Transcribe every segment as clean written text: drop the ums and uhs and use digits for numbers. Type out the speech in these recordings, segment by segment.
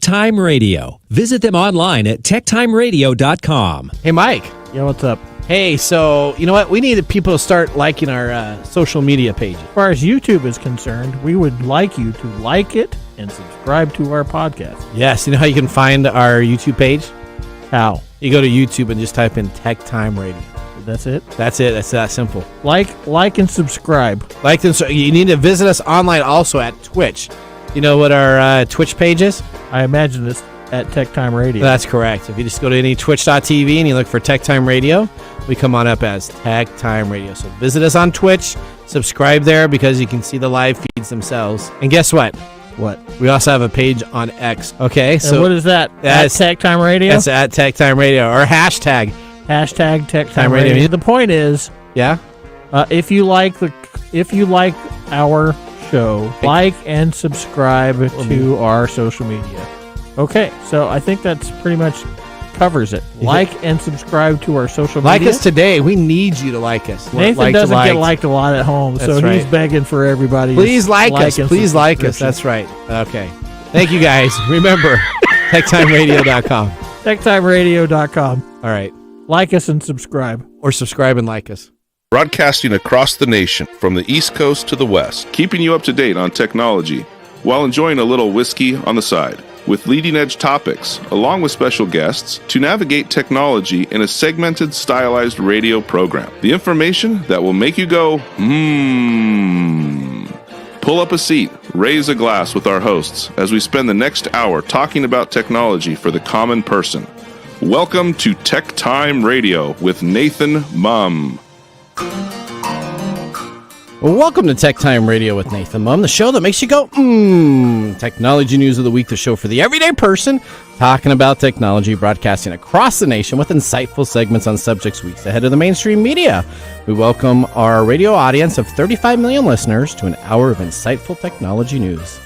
TechTime Radio. Visit them online at techtimeradio.com. Hey, Mike. Yeah, what's up? Hey, so you know what? We need people to start liking our social media pages. As far as YouTube is concerned, we would like you to like it and subscribe to our podcast. Yes, you know how you can find our YouTube page? How? You go to YouTube and just type in TechTime Radio. That's it? That's it. That's that simple. Like, and subscribe. Like them. So you need to visit us online also at Twitch. You know what our Twitch page is? I imagine it's at TechTime Radio. That's correct. If you just go to any twitch.tv and you look for TechTime Radio, we come on up as TechTime Radio. So visit us on Twitch, subscribe there because you can see the live feeds themselves. And guess what? What? We also have a page on X. Okay, so what is that? That's at TechTime Radio? That's at TechTime Radio or hashtag TechTime Radio. The point is, yeah, if you like our show, like and subscribe to our social media. Okay, so I think that's pretty much covers it. Like and subscribe to our social media. Like us today. We need you to like us. Nathan doesn't get liked a lot at home, so he's begging for everybody. Please like us. Please like us. That's right. Okay. Thank you, guys. Remember, TechTimeRadio.com. TechTimeRadio.com. All right. Like us and subscribe. Or subscribe and like us. Broadcasting across the nation, from the East Coast to the West, keeping you up to date on technology, while enjoying a little whiskey on the side, with leading-edge topics, along with special guests, to navigate technology in a segmented, stylized radio program. The information that will make you go, Pull up a seat, raise a glass with our hosts, as we spend the next hour talking about technology for the common person. Welcome to Tech Time Radio with Nathan Mumm. Well, welcome to Tech Time Radio with Nathan Mumm, the show that makes you go, Technology news of the week, the show for the everyday person, talking about technology, broadcasting across the nation with insightful segments on subjects weeks ahead of the mainstream media. We welcome our radio audience of 35 million listeners to an hour of insightful technology news.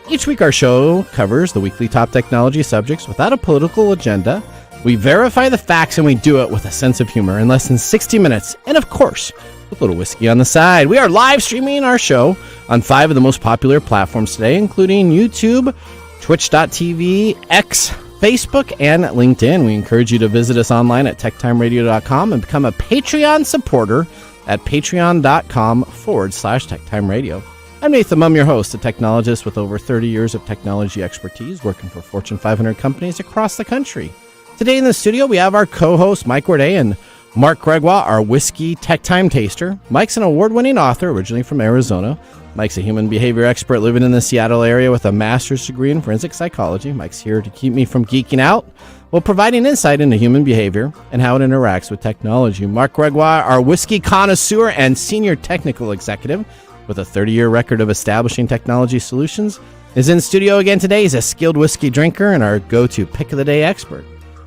Each week our show covers the weekly top technology subjects without a political agenda. We verify the facts and we do it with a sense of humor in less than 60 minutes. And of course, with a little whiskey on the side. We are live streaming our show on 5 of the most popular platforms today, including YouTube, Twitch.tv, X, Facebook, and LinkedIn. We encourage you to visit us online at techtimeradio.com and become a Patreon supporter at patreon.com/techtimeradio. I'm Nathan Mumm, your host, a technologist with over 30 years of technology expertise working for Fortune 500 companies across the country. Today in the studio, we have our co-host, Mike Worday, and Mark Gregoire, our whiskey tech time taster. Mike's an award-winning author, originally from Arizona. Mike's a human behavior expert living in the Seattle area with a master's degree in forensic psychology. Mike's here to keep me from geeking out while providing insight into human behavior and how it interacts with technology. Mark Gregoire, our whiskey connoisseur and senior technical executive with a 30-year record of establishing technology solutions, is in studio again today. He's a skilled whiskey drinker and our go-to pick-of-the-day expert.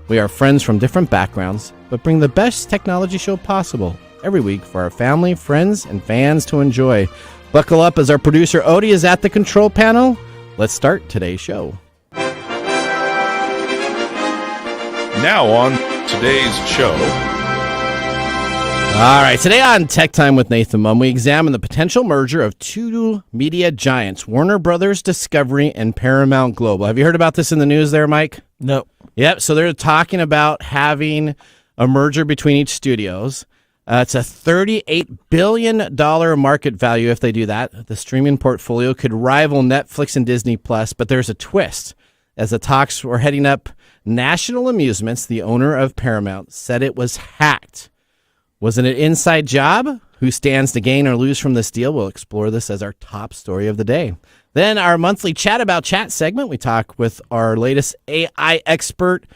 We are friends from different backgrounds, but bring the best technology show possible every week for our family, friends, and fans to enjoy. Buckle up as our producer Odie is at the control panel. Let's start today's show. Now on today's show. All right, today on Tech Time with Nathan Mumm, we examine the potential merger of two media giants, Warner Brothers Discovery and Paramount Global. Have you heard about this in the news there, Mike? No. Yep, so they're talking about having a merger between each studios. It's a $38 billion market value if they do that. The streaming portfolio could rival Netflix and Disney+, but there's a twist. As the talks were heading up, National Amusements, the owner of Paramount, said it was hacked. Was it an inside job? Who stands to gain or lose from this deal? We'll explore this as our top story of the day. Then our monthly Chat About Chat segment, we talk with our latest AI expert,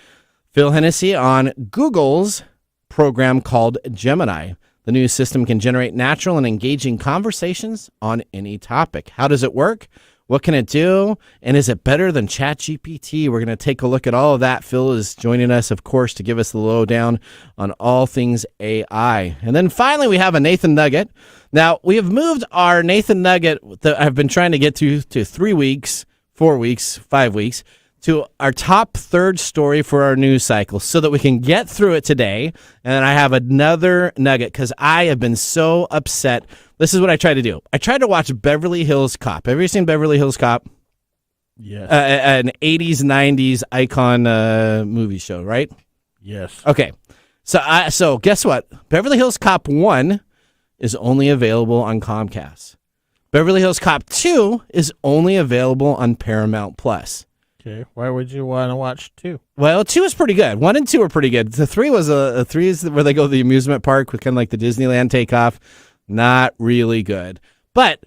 Phil Hennessy, on Google's program called Gemini. The new system can generate natural and engaging conversations on any topic. How does it work? What can it do? And is it better than ChatGPT? We're going to take a look at all of that. Phil is joining us, of course, to give us the lowdown on all things AI. And then finally, we have a Nathan Nugget. Now, we have moved our Nathan Nugget that I've been trying to get to 3 weeks, 4 weeks, 5 weeks, to our top third story for our news cycle so that we can get through it today. And I have another nugget because I have been so upset. This is what I tried to do. I tried to watch Beverly Hills Cop. Have you seen Beverly Hills Cop? Yes. An 80s, 90s icon movie show, right? Yes. Okay. So guess what? Beverly Hills Cop 1 is only available on Comcast. Beverly Hills Cop 2 is only available on Paramount Plus. Okay. Why would you want to watch 2? Well, 2 is pretty good. 1 and 2 are pretty good. The 3 was a 3 is where they go to the amusement park with kind of like the Disneyland takeoff. Not really good. But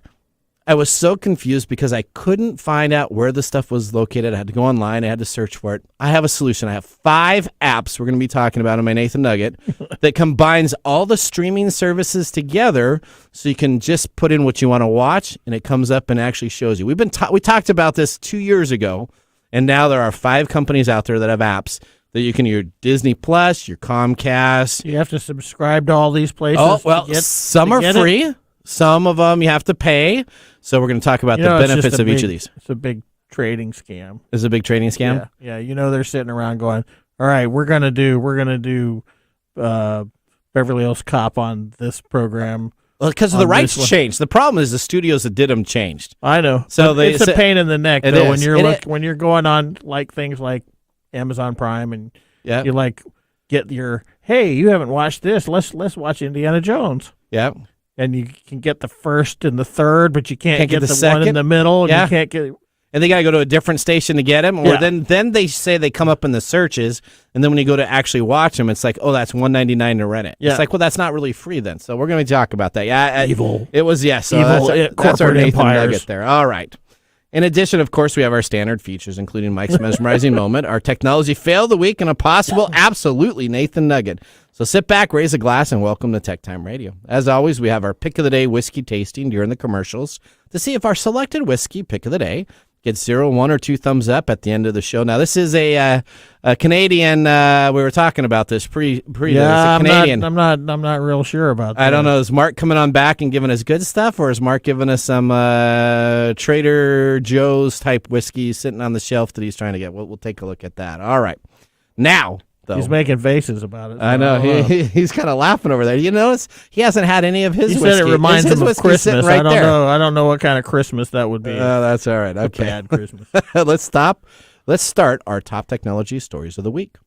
I was so confused because I couldn't find out where the stuff was located. I had to go online. I had to search for it. I have a solution. I have 5 apps we're going to be talking about in my Nathan Nugget that combines all the streaming services together so you can just put in what you want to watch and it comes up and actually shows you. We talked about this 2 years ago, and now there are 5 companies out there that have apps that you can your Disney Plus, your Comcast. You have to subscribe to all these places. Oh, well, some are free. Some of them you have to pay. So we're going to talk about the benefits of each of these. It's a big trading scam. Is it a big trading scam? Yeah. They're sitting around going, all right, we're gonna do Beverly Hills Cop on this program. Well, because the rights changed. The problem is the studios that did them changed. I know. So it's a pain in the neck though when you're going on like things like Amazon Prime and you like get your you haven't watched this. Let's watch Indiana Jones. Yeah. And you can get the first and the third, but you can't get the second one in the middle. And you can't get. And they got to go to a different station to get them. Or then they say they come up in the searches, and then when you go to actually watch them, it's like, oh, that's $1.99 to rent it. Yeah. It's like, well, that's not really free then. So we're going to talk about that. Yeah, evil. It was So evil. That's our Nathan empires. Nugget there. All right. In addition, of course, we have our standard features, including Mike's mesmerizing moment, our technology fail of the week, and a possible absolutely Nathan Nugget. So sit back, raise a glass, and welcome to TechTime Radio. As always, we have our pick of the day whiskey tasting during the commercials to see if our selected whiskey pick of the day gets 0, 1, or 2 thumbs up at the end of the show. Now, this is a Canadian. We were talking about this pre. Yeah, Canadian. I'm not real sure about that. I don't know. Is Mark coming on back and giving us good stuff, or is Mark giving us some Trader Joe's type whiskey sitting on the shelf that he's trying to get? We'll take a look at that. All right, now. Though. He's making faces about it. I know. He's kind of laughing over there. You notice he hasn't had any of his whiskey. He said it reminds him of Christmas. Right I don't know what kind of Christmas that would be. Oh, that's all right. Okay. Bad Christmas. Let's start our top technology stories of the week.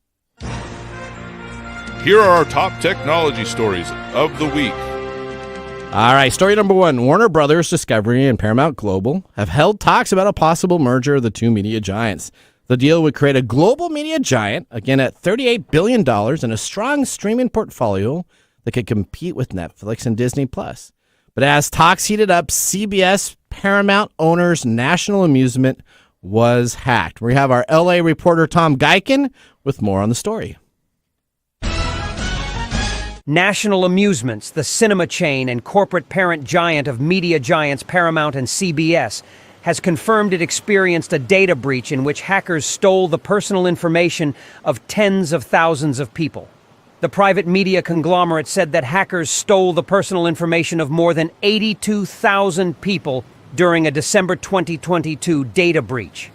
Here are our top technology stories of the week. All right, story number 1. Warner Brothers Discovery and Paramount Global have held talks about a possible merger of the 2 media giants. The deal would create a global media giant, again at $38 billion, and a strong streaming portfolio that could compete with Netflix and Disney+. But as talks heated up, CBS Paramount owners' National Amusement was hacked. We have our LA reporter Tom Geiken with more on the story. National Amusements, the cinema chain and corporate parent giant of media giants Paramount and CBS, has confirmed it experienced a data breach in which hackers stole the personal information of tens of thousands of people. The private media conglomerate said that hackers stole the personal information of more than 82,000 people during a December 2022 data breach.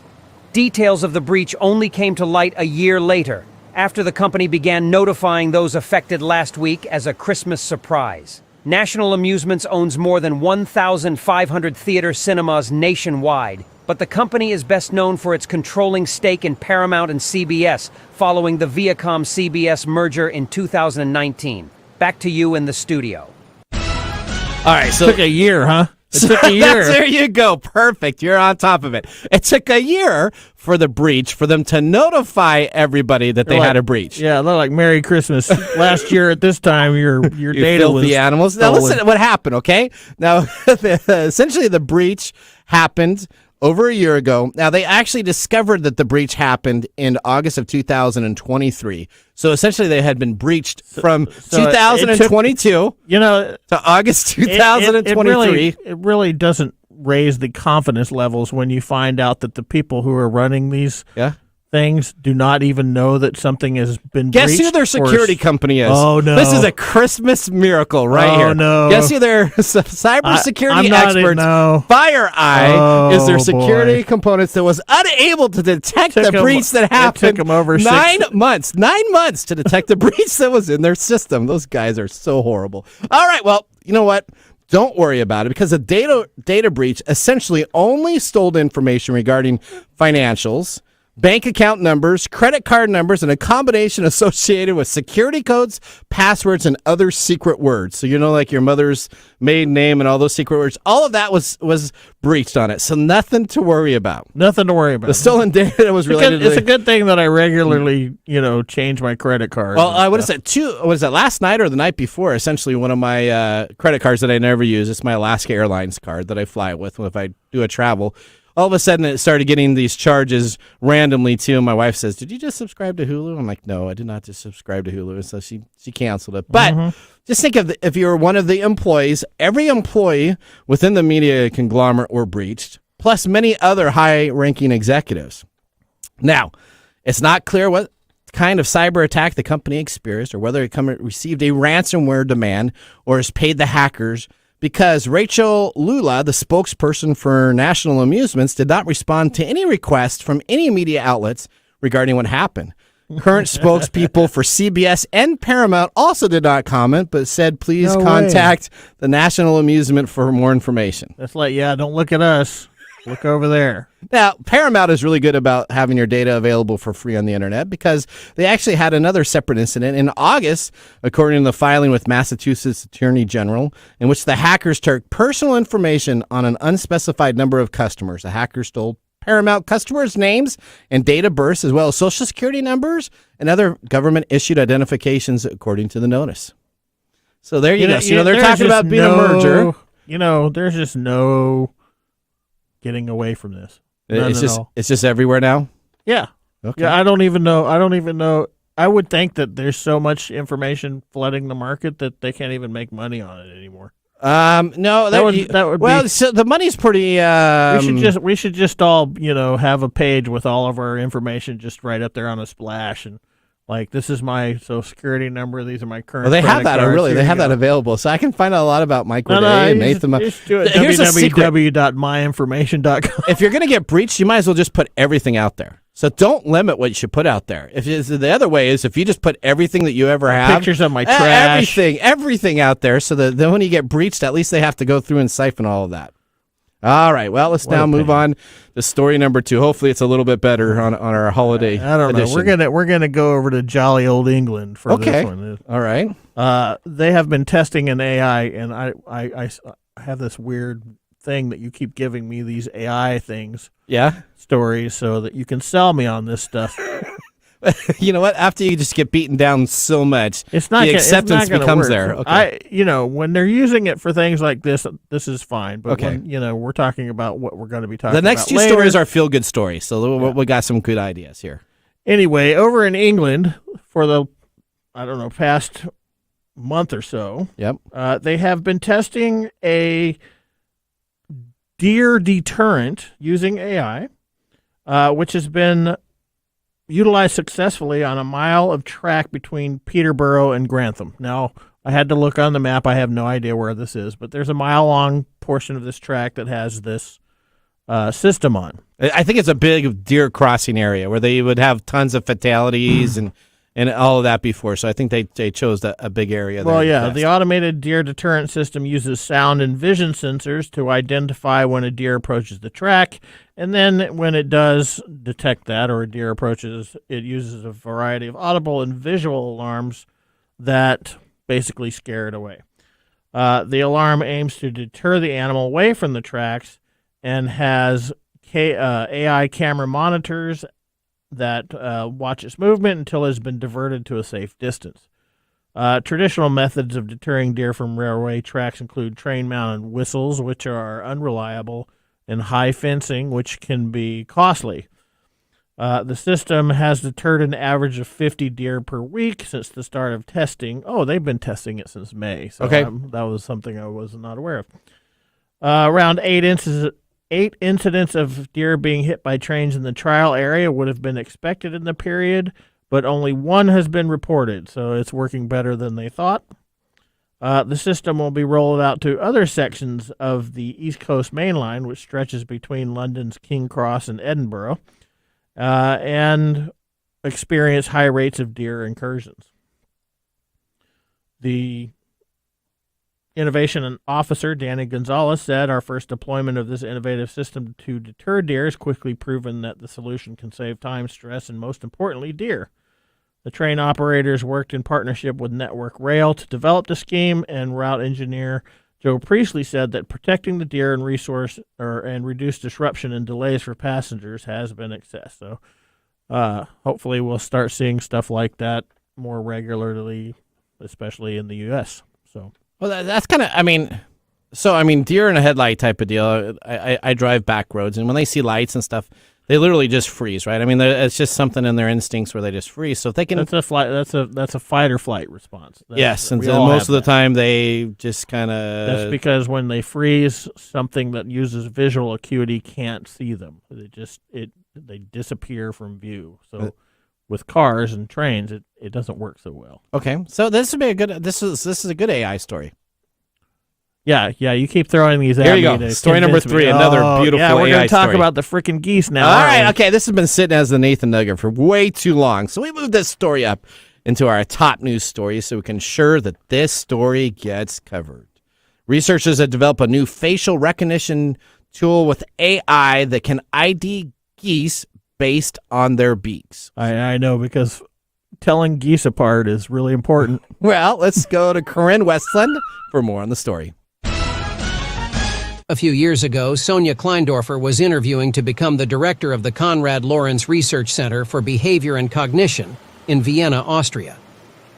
Details of the breach only came to light a year later, after the company began notifying those affected last week as a Christmas surprise. National Amusements owns more than 1,500 theater cinemas nationwide, but the company is best known for its controlling stake in Paramount and CBS following the Viacom-CBS merger in 2019. Back to you in the studio. All right, so it took a year, huh? It took a year. There you go. Perfect. You're on top of it. It took a year for the breach, for them to notify everybody that they had a breach. Yeah, they're like, Merry Christmas. Last year at this time, your data was filthy animals. Now listen to what happened, okay? Now, essentially the breach happened over a year ago. Now, they actually discovered that the breach happened in August of 2023. So essentially they had been breached from 2022 to August 2023. It really doesn't raise the confidence levels when you find out that the people who are running these things do not even know that something has been breached. Guess who their security company is? Oh, no. This is a Christmas miracle here. Oh, no. Guess who their cybersecurity experts, no. FireEye, is their security components that was unable to detect the breach that happened. It took them over 9 months to detect the breach that was in their system. Those guys are so horrible. All right, well, you know what? don't worry about it because a data breach essentially only stole information regarding financials, bank account numbers, credit card numbers, and a combination associated with security codes, passwords, and other secret words. So, like your mother's maiden name and all those secret words, all of that was breached on it. So nothing to worry about. Nothing to worry about. The stolen data was related It's a good thing that I regularly, change my credit card. Well, I would have said last night or the night before, essentially one of my credit cards that I never use. It's my Alaska Airlines card that I fly with if I do a travel. All of a sudden, it started getting these charges randomly, too. And my wife says, did you just subscribe to Hulu? I'm like, no, I did not just subscribe to Hulu. And so she canceled it. But just think of if you're one of the employees, every employee within the media conglomerate were breached, plus many other high-ranking executives. Now, it's not clear what kind of cyber attack the company experienced or whether it received a ransomware demand or has paid the hackers, because Rachel Lula, the spokesperson for National Amusements, did not respond to any requests from any media outlets regarding what happened. Current spokespeople for CBS and Paramount also did not comment, but said please contact the National Amusement for more information. That's like, don't look at us. Look over there. Now, Paramount is really good about having your data available for free on the internet because they actually had another separate incident in August, according to the filing with Massachusetts Attorney General, in which the hackers took personal information on an unspecified number of customers. The hackers stole Paramount customers' names and date of birth, as well as social security numbers and other government-issued identifications, according to the notice. So there you go. So, they're talking about being a merger. There's just no getting away from this. It's just everywhere now? Yeah. Okay. Yeah, I don't even know. I would think that there's so much information flooding the market that they can't even make money on it anymore. No, that would be. So the money's pretty. We should just all have a page with all of our information just right up there on a splash, and like, this is my social security number. These are my current. Well, they have that. Cards. They have that available, so I can find out a lot about Michael Day and Nathan Mumm. Just do it. www.myinformation.com. If you're going to get breached, you might as well just put everything out there. So don't limit what you should put out there. The other way is if you just put everything that you ever have, pictures of my trash, everything out there, so that then when you get breached, at least they have to go through and siphon all of that. All right. Well, let's now move on to story number 2. Hopefully, it's a little bit better on our holiday. I don't know. We're gonna go over to jolly old England for this one. All right. They have been testing an AI, and I have this weird thing that you keep giving me these AI things. Yeah. Stories so that you can sell me on this stuff. You know what? After you just get beaten down so much, the acceptance becomes work. there. Okay. When they're using it for things like this is fine. But when, we're talking about what we're going to be talking about. The next 2 later, stories are feel-good stories, so we got some good ideas here. Anyway, over in England for the past month or so, they have been testing a deer deterrent using AI, which has been utilized successfully on a mile of track between Peterborough and Grantham. Now, I had to look on the map. I have no idea where this is, but there's a mile-long portion of this track that has this system on. I think it's a big deer crossing area where they would have tons of fatalities and all of that before. So I think they chose a big area there. Well, yeah, the automated deer deterrent system uses sound and vision sensors to identify when a deer approaches the track. And then when it does detect that or a deer approaches, it uses a variety of audible and visual alarms that basically scare it away. The alarm aims to deter the animal away from the tracks and has AI camera monitors that watch its movement until it has been diverted to a safe distance. Traditional methods of deterring deer from railway tracks include train-mounted whistles, which are unreliable, and high fencing, which can be costly. The system has deterred an average of 50 deer per week since the start of testing. Oh, they've been testing it since May, so that was something I was not aware of. Around 8 incidents of deer being hit by trains in the trial area would have been expected in the period, but only 1 has been reported, so it's working better than they thought. The system will be rolled out to other sections of the East Coast Main Line, which stretches between London's King Cross and Edinburgh, and experience high rates of deer incursions. The Innovation Officer Danny Gonzalez said, "Our first deployment of this innovative system to deter deer has quickly proven that the solution can save time, stress, and most importantly, deer." The train operators worked in partnership with Network Rail to develop the scheme, and route engineer Joe Priestley said that protecting the deer and reduce disruption and delays for passengers has been a success. So hopefully we'll start seeing stuff like that more regularly, especially in the U.S. So. Well, that's kind of, deer in a headlight type of deal. I drive back roads, and when they see lights and stuff, they literally just freeze, right? I mean, it's just something in their instincts where they just freeze. So if they can, that's a fight or flight response. Yes, and most of the time they just kind of. That's because when they freeze, something that uses visual acuity can't see them. They disappear from view. So with cars and trains, it doesn't work so well. Okay, so this would be this is a good AI story. Yeah, you keep throwing these at me. Here you go. Story number 3, another beautiful AI story. Yeah, we're going to talk about the freaking geese now. All right, okay, this has been sitting as the Nathan Nugget for way too long. So we moved this story up into our top news story so we can ensure that this story gets covered. Researchers have developed a new facial recognition tool with AI that can ID geese based on their beaks. I know, because telling geese apart is really important. Well, let's go to Corinne Westland for more on the story. A few years ago, Sonia Kleindorfer was interviewing to become the director of the Konrad Lorenz Research Center for Behavior and Cognition in Vienna, Austria.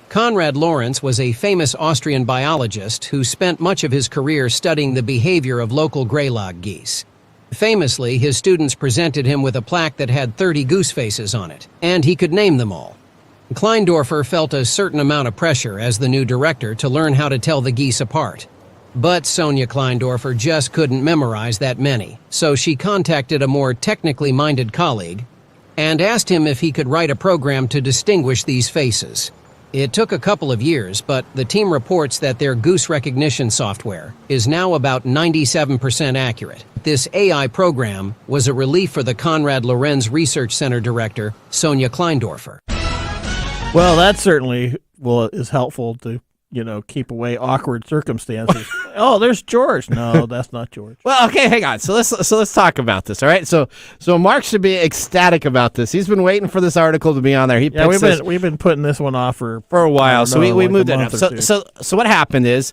Konrad Lorenz was a famous Austrian biologist who spent much of his career studying the behavior of local greylag geese. Famously, his students presented him with a plaque that had 30 goose faces on it, and he could name them all. Kleindorfer felt a certain amount of pressure as the new director to learn how to tell the geese apart. But Sonia Kleindorfer just couldn't memorize that many, so she contacted a more technically minded colleague and asked him if he could write a program to distinguish these faces. It took a couple of years, but the team reports that their goose recognition software is now about 97% accurate. This AI program was a relief for the Konrad Lorenz Research Center director, Sonia Kleindorfer. Well, that certainly is helpful to keep away awkward circumstances. Oh, there's George. No, that's not George. Well, okay, hang on. So let's talk about this. All right. So Mark should be ecstatic about this. He's been waiting for this article to be on there. We've been putting this one off for a while. So we moved it up. So what happened is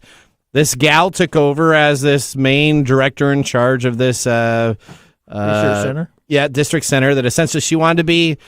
this gal took over as this main director in charge of this research center. Yeah, district center. That essentially she wanted to be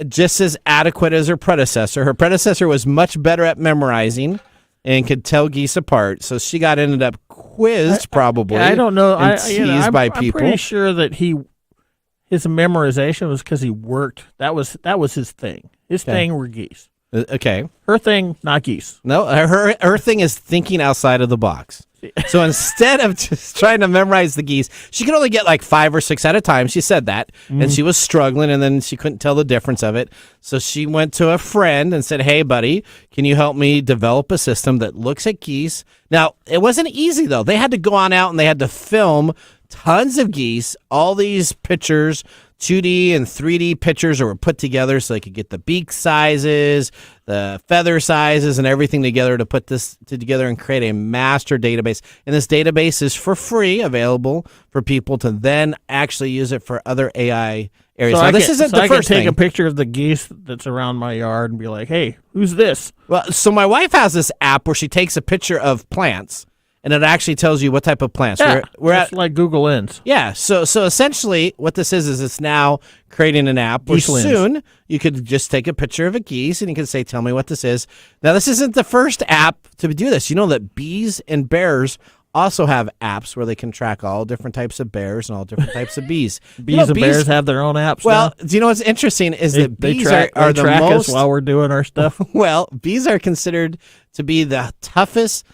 just as adequate as her predecessor. Her predecessor was much better at memorizing and could tell geese apart. So she ended up quizzed, probably. I don't know. And teased by people. I'm pretty sure that his memorization was because he worked. That was his thing. His thing were geese. Okay. Her thing, not geese. No, her thing is thinking outside of the box. So instead of just trying to memorize the geese, she could only get like 5 or 6 at a time. She said that, and she was struggling, and then she couldn't tell the difference of it. So she went to a friend and said, "Hey, buddy, can you help me develop a system that looks at geese?" Now, it wasn't easy, though. They had to go on out and they had to film tons of geese, all these pictures, 2D and 3D pictures were put together so they could get the beak sizes, the feather sizes, and everything together to put this together and create a master database. And this database is for free, available for people to then actually use it for other AI areas. So now, this isn't the first thing. I can take thing. a picture of the geese that's around my yard and be like, "Hey, who's this?" Well, so my wife has this app where she takes a picture of plants, and it actually tells you what type of plants. Yeah, we're it's at like Google Lens. Yeah, so essentially what this is it's now creating an app where soon you could just take a picture of a geese and you can say, "Tell me what this is." Now, this isn't the first app to do this. You know that bees and bears also have apps where they can track all different types of bears and all different types of bees. Bees and bears have their own apps. Well, now? do you know what's interesting is that bees track are the most... us while we're doing our stuff. Well, bees are considered to be the toughest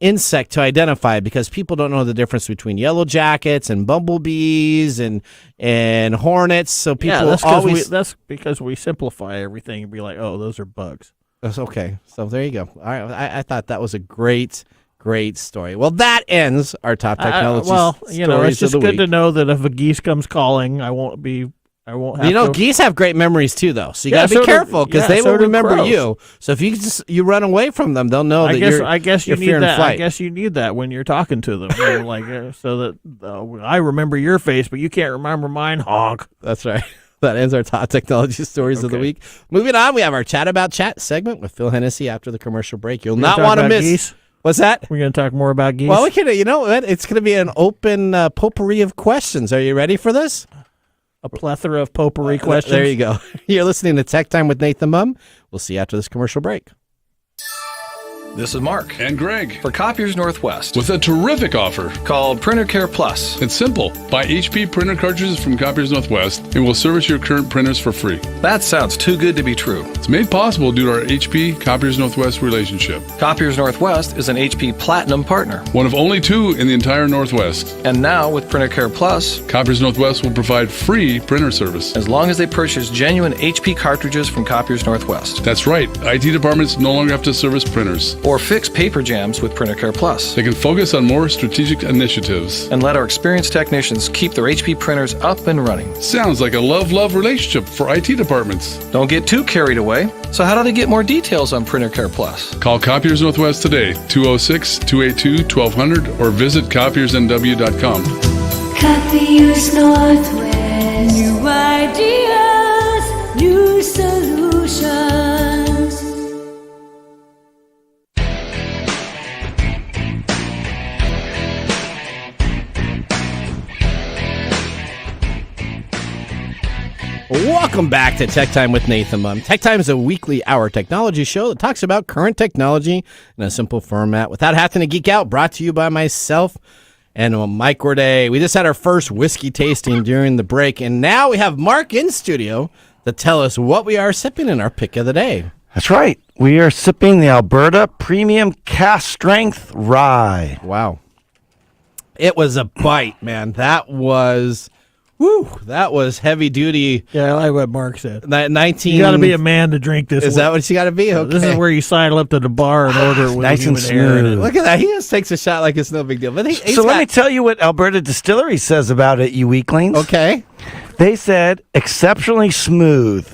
insect to identify because people don't know the difference between yellow jackets and bumblebees and hornets. So people that's because we simplify everything and be like, "Oh, those are bugs." That's okay. So there you go. All right, I thought that was a great story. Well, that ends our top technology. It's just good to know that if a geese comes calling, I won't be I won't have to. Geese have great memories too, though. So you got to be careful because they will remember you. So if you run away from them, they'll know that you're. I guess you you're need fear and that. flight. I guess you need that when you're talking to them, so that I remember your face, but you can't remember mine. Honk. That's right. That ends our top technology stories of the week. Moving on, we have our Chat About Chat segment with Phil Hennessy after the commercial break. You'll not want to miss. Geese? What's that? We're going to talk more about geese. Well, we can. You know what? It's going to be an open potpourri of questions. Are you ready for this? A plethora of potpourri questions. There you go. You're listening to Tech Time with Nathan Mumm. We'll see you after this commercial break. This is Mark. And Greg. For Copiers Northwest. With a terrific offer. Called Printer Care Plus. It's simple. Buy HP printer cartridges from Copiers Northwest and we'll service your current printers for free. That sounds too good to be true. It's made possible due to our HP Copiers Northwest relationship. Copiers Northwest is an HP Platinum partner. One of only 2 in the entire Northwest. And now with Printer Care Plus, Copiers Northwest will provide free printer service. As long as they purchase genuine HP cartridges from Copiers Northwest. That's right. IT departments no longer have to service printers. Or fix paper jams with Printer Care Plus. They can focus on more strategic initiatives. And let our experienced technicians keep their HP printers up and running. Sounds like a love-love relationship for IT departments. Don't get too carried away. So how do they get more details on Printer Care Plus? Call Copiers Northwest today, 206-282-1200, or visit copiersnw.com. Copiers Northwest. New ideas, new solutions. Welcome back to Tech Time with Nathan Mumm. Tech Time is a weekly hour technology show that talks about current technology in a simple format without having to geek out, brought to you by myself and Mike Gorday. We just had our first whiskey tasting during the break, and now we have Mark in studio to tell us what we are sipping in our pick of the day. That's right. We are sipping the Alberta Premium Cast Strength Rye. Wow. It was a bite, man. That was heavy duty. Yeah, I like what Mark said. 19. You got to be a man to drink this. Is that what you got to be? Okay. This is where you sidle up to the bar and order it with nice and smooth. Look at that. He just takes a shot like it's no big deal. But let me tell you what Alberta Distillery says about it, you weaklings. Okay. They said exceptionally smooth.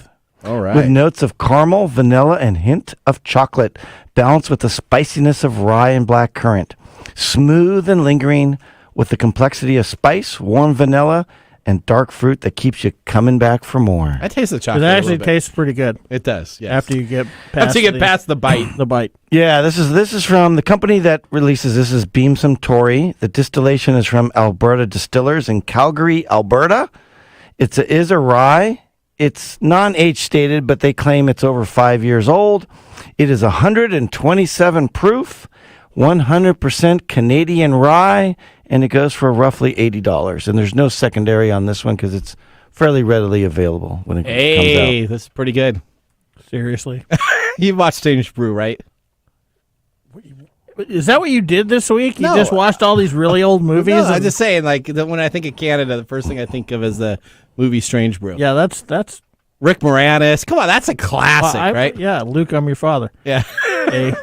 All right. With notes of caramel, vanilla, and hint of chocolate, balanced with the spiciness of rye and black currant. Smooth and lingering with the complexity of spice, warm vanilla, and dark fruit that keeps you coming back for more. I taste the chocolate. It actually tastes pretty good. It does, yes. After you get past the bite. The bite. Yeah, this is from the company that releases this is Beam Suntory. The distillation is from Alberta Distillers in Calgary, Alberta. It is a rye. It's non-age stated, but they claim it's over 5 years old. It is 127 proof, 100% Canadian rye, and it goes for roughly $80. And there's no secondary on this one because it's fairly readily available when it comes out. Hey, that's pretty good. Seriously. You've watched Strange Brew, right? Is that what you did this week? You No. just watched all these really old movies? No, I'm just saying, like, when I think of Canada, the first thing I think of is the movie Strange Brew. Yeah, that's Rick Moranis. Come on, that's a classic, right? Yeah, Luke, I'm your father. Yeah. Hey,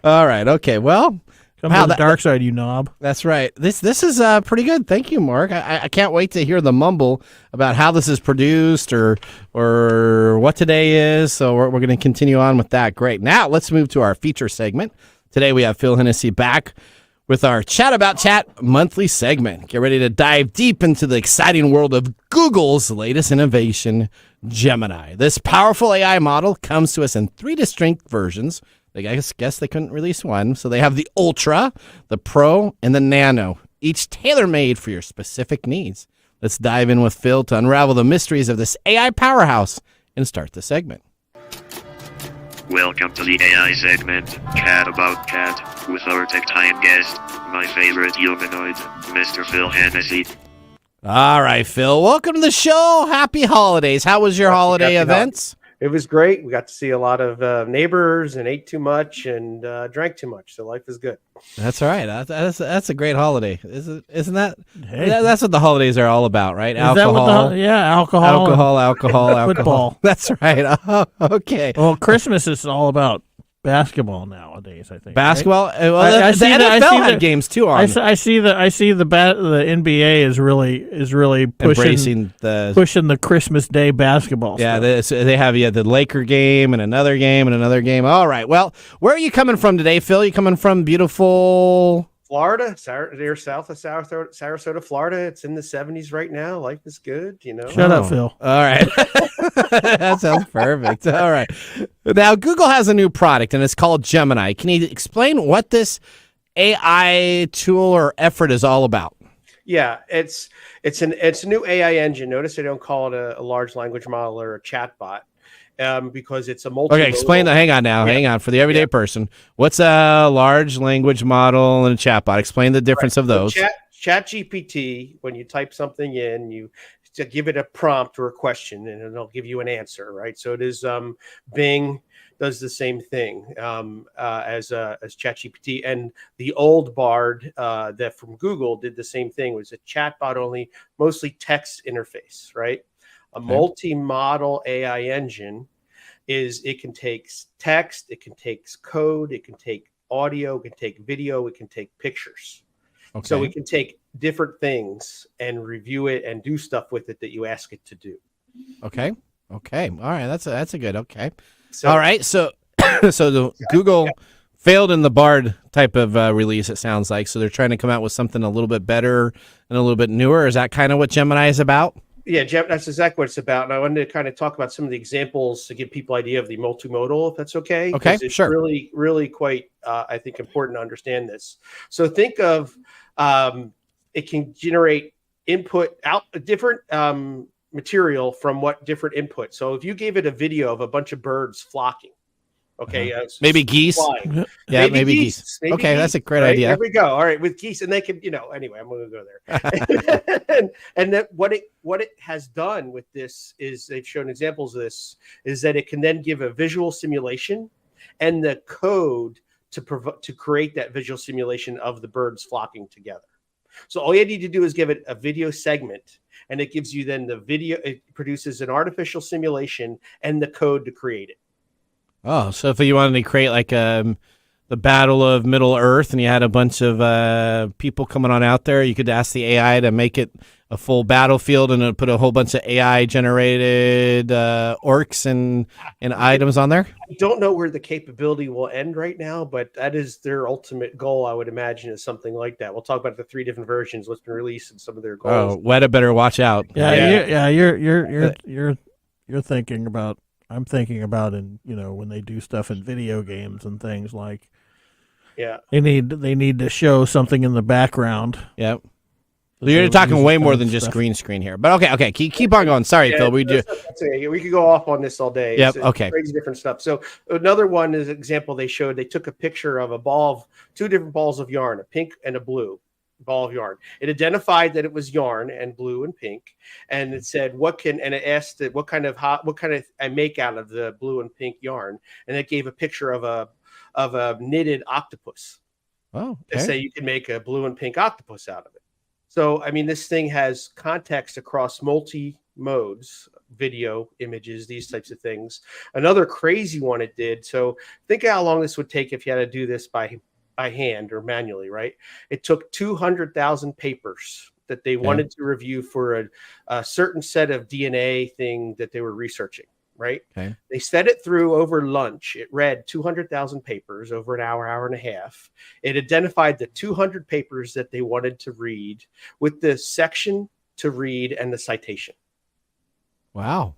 All right. Okay. Well, come to the dark side, you knob. that's right. This is pretty good. Thank you, Mark. I can't wait to hear the mumble about how this is produced or what today is. So we're going to continue on with that. Great. Now let's move to our feature segment. Today we have Phil Hennessy back with our Chat About Chat monthly segment. Get ready to dive deep into the exciting world of Google's latest innovation, Gemini. This powerful AI model comes to us in 3 distinct versions. I guess they couldn't release one. So they have the Ultra, the Pro, and the Nano, each tailor-made for your specific needs. Let's dive in with Phil to unravel the mysteries of this AI powerhouse and start the segment. Welcome to the AI segment, Chat About Cat, with our tech time guest, my favorite humanoid, Mr. Phil Hennessy. All right, Phil, welcome to the show. Happy holidays. How was your holiday events? It was great. We got to see a lot of neighbors and ate too much and drank too much. So life is good. That's all right. That's a great holiday. Isn't that? Hey. That's what the holidays are all about, right? Is alcohol. Alcohol. Football. That's right. Oh, okay. Well, Christmas is all about basketball nowadays. I think Basketball. Right? Well, the NFL had games too on. I see the NBA is really pushing the Christmas Day basketball. Yeah, stuff. they have the Laker game and another game and another game. All right. Well, where are you coming from today, Phil? You coming from beautiful Florida, near south of Sarasota, Florida. It's in the 70s right now. Life is good, Shut up, Phil. All right. That sounds perfect. All right. Now, Google has a new product, and it's called Gemini. Can you explain what this AI tool or effort is all about? Yeah, it's a new AI engine. Notice they don't call it a large language model or a chat bot. Because it's a multi. Okay, explain that. Hang on. For the everyday person, what's a large language model and a chatbot? Explain the difference of those. Chat GPT, when you type something in, you give it a prompt or a question, and it'll give you an answer, right? So it is Bing does the same thing as ChatGPT, and the old Bard that from Google did the same thing. It was a chatbot only, mostly text interface, right? A multi-model AI engine it can take text, it can take code, it can take audio, it can take video, it can take pictures. Okay. So we can take different things and review it and do stuff with it that you ask it to do. Okay. All right. That's a good. Okay. So, all right. So Google failed in the Bard type of release. It sounds like so they're trying to come out with something a little bit better and a little bit newer. Is that kind of what Gemini is about? Yeah, that's exactly what it's about. And I wanted to kind of talk about some of the examples to give people idea of the multimodal, if that's okay. Okay, it's sure. Really, really quite, I think, important to understand this. So think of it can generate input out different material from what different input. So if you gave it a video of a bunch of birds flocking, okay, maybe geese. Flying. Yeah, maybe geese. Maybe okay, geese, that's a great right? idea. There we go. All right, with geese, and they can, anyway, I'm going to go there. and that what it has done with this is they've shown examples of this is that it can then give a visual simulation and the code to create that visual simulation of the birds flocking together. So all you need to do is give it a video segment, and it gives you then the video. It produces an artificial simulation and the code to create it. Oh, so if you wanted to create like the Battle of Middle Earth and you had a bunch of people coming on out there, you could ask the AI to make it a full battlefield and put a whole bunch of AI-generated orcs and items on there? I don't know where the capability will end right now, but that is their ultimate goal, I would imagine, is something like that. We'll talk about the 3 different versions, what's been released, and some of their goals. Oh, Weta better watch out. Yeah. You're thinking about. I'm thinking about when they do stuff in video games and things like, they need to show something in the background. Yep. So you're talking way more than just green screen here, but okay. Keep on going. Sorry, Phil. We could go off on this all day. Yep. It's okay. Crazy different stuff. So another one is an example they showed. They took a picture of two different balls of yarn, a pink and a blue ball of yarn. It identified that it was yarn and blue and pink, and it said and it asked it what kind of I make out of the blue and pink yarn, and it gave a picture of a knitted octopus. Oh, okay. They say you can make a blue and pink octopus out of it. So I mean, this thing has context across multi modes, video, images, these types of things. Another crazy one it did. So think how long this would take if you had to do this by hand or manually, right? It took 200,000 papers that they wanted to review for a certain set of DNA thing that they were researching, right? Okay. They set it through over lunch. It read 200,000 papers over an hour and a half. It identified the 200 papers that they wanted to read with the section to read and the citation. Wow.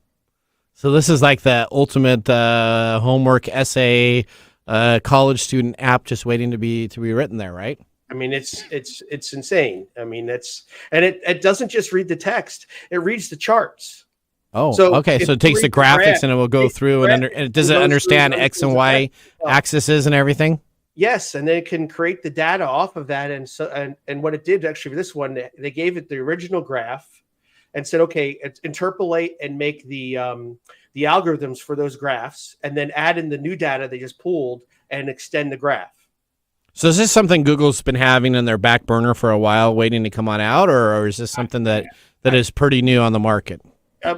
So this is like the ultimate homework essay college student app just waiting to be written there, right? I mean, it's insane. I mean, it doesn't just read the text; it reads the charts. Oh, so okay. So it takes the graphics and it will go through and does it understand X and Y axes and everything? Yes, and then it can create the data off of that. And what it did actually for this one, they gave it the original graph and said, okay, interpolate and make the algorithms for those graphs, and then add in the new data they just pulled and extend the graph. So is this something Google's been having in their back burner for a while, waiting to come on out, or is this something that is pretty new on the market?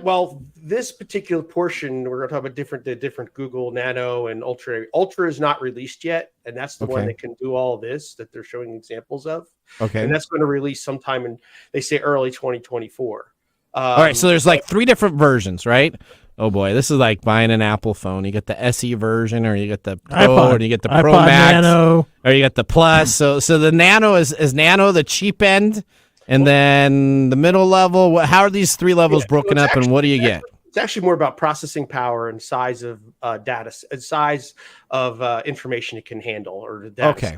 Well, this particular portion, we're going to talk about the different Google Nano and Ultra. Ultra is not released yet, and that's the one that can do all this that they're showing examples of. Okay. And that's going to release sometime in, they say, early 2024. All right, so there's like 3 different versions, right? Oh boy, this is like buying an Apple phone. You get the SE version, or you get the Pro, or you get the Pro Max, Nano, or you get the Plus. So the Nano is Nano the cheap end, and then the middle level. How are these 3 levels broken up, and what do you get? It's actually more about processing power and size of data, size of information it can handle, or the data. Okay.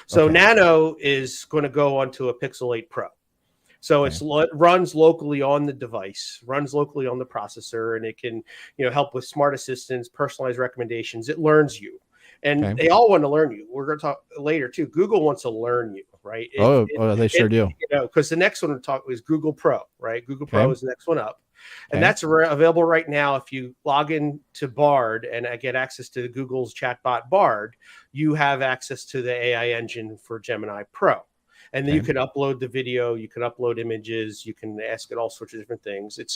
So Nano is going to go onto a Pixel 8 Pro. So it runs locally on the device, runs locally on the processor, and it can, help with smart assistants, personalized recommendations. It learns you, and they all want to learn you. We're going to talk later too. Google wants to learn you, right? They sure do. Because the next one to talk is Google Pro, right? Google Pro is the next one up, and that's available right now. If you log in to Bard and get access to Google's chatbot Bard, you have access to the AI engine for Gemini Pro. And then you can upload the video, you can upload images, you can ask it all sorts of different things. It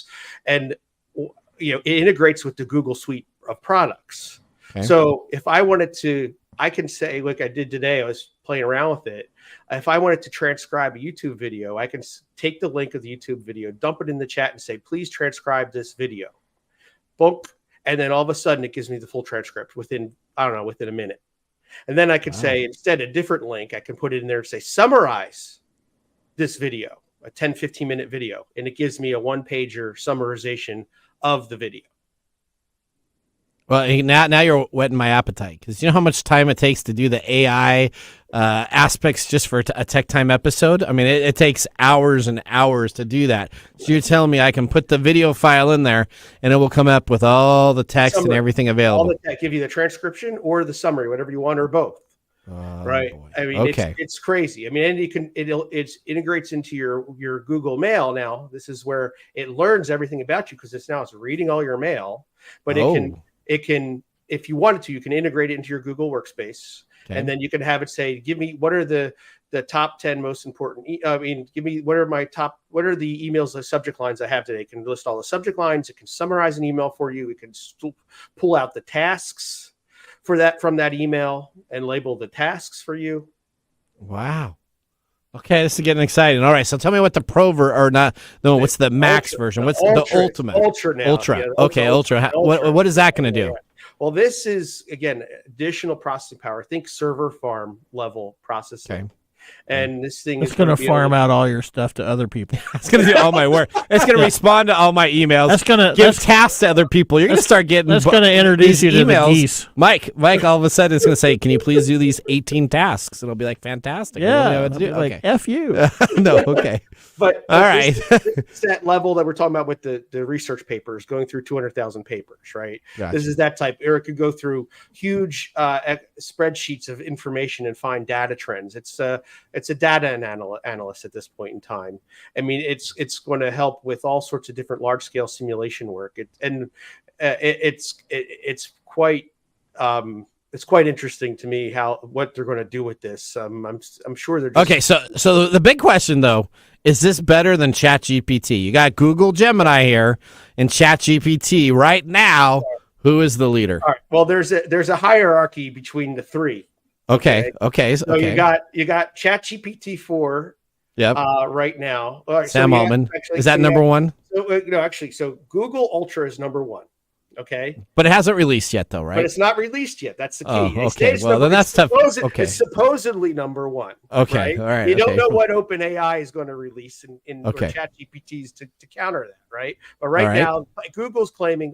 integrates with the Google suite of products. Okay. So if I wanted to, I can say, like I did today, I was playing around with it. If I wanted to transcribe a YouTube video, I can take the link of the YouTube video, dump it in the chat, and say, please transcribe this video. Boom. And then all of a sudden it gives me the full transcript within a minute. And then I could say, instead, a different link, I can put it in there and say, summarize this video, a 10, 15-minute video. And it gives me a 1-pager summarization of the video. Well, now you're whetting my appetite, because you know how much time it takes to do the AI aspects just for a Tech Time episode? I mean, it takes hours and hours to do that. So you're telling me I can put the video file in there, and it will come up with all the text and everything available. All the text, give you the transcription or the summary, whatever you want, or both. Right? Boy. I mean, it's crazy. I mean, and it integrates into your Google Mail now. This is where it learns everything about you, because it's reading all your mail, but it can, if you wanted to, you can integrate it into your Google Workspace, and then you can have it say, give me what are the top 10 most important. Give me what are the emails, the subject lines I have today. It can list all the subject lines. It can summarize an email for you. It can pull out the tasks for that from that email and label the tasks for you. Wow. Okay, this is getting exciting. All right, so tell me what the Pro what's the Max version? What's the Ultimate? Ultra now. Ultra. Yeah, Ultra. What is that going to do? Yeah. Well, this is, again, additional processing power. Think server farm level processing. Okay. And this thing is going to farm out all your stuff to other people. It's going to do all my work. It's going to respond to all my emails. That's going to give tasks to other people. You're going to start getting. That's going to introduce you to emails. The geese. Mike. All of a sudden, it's going to say, "Can you please do these 18 tasks?" It'll be like, "Fantastic." Yeah. Like F you. No. Okay. But all right. This that level that we're talking about with the research papers, going through 200,000 papers, right? Gotcha. This is that type. Eric could go through huge spreadsheets of information and find data trends. It's a data analyst at this point in time. I mean, it's going to help with all sorts of different large scale simulation work. It's quite interesting to me what they're going to do with this. I'm sure they're just... Okay. So the big question though, is this better than ChatGPT? You got Google Gemini here and ChatGPT right now. Who is the leader? All right. Well, there's a hierarchy between the three. Okay. So you got ChatGPT 4. Yep. Right now. All right, Sam Altman. Is that number one? So Google Ultra is number one. Okay. But it hasn't released yet, though, right? But it's not released yet. That's the key. Oh, okay. Well, then that's tough. Okay. It's supposedly number one. Okay. Right? All right. You don't know what OpenAI is going to release in okay. ChatGPTs to counter that, right? But right now, Google's claiming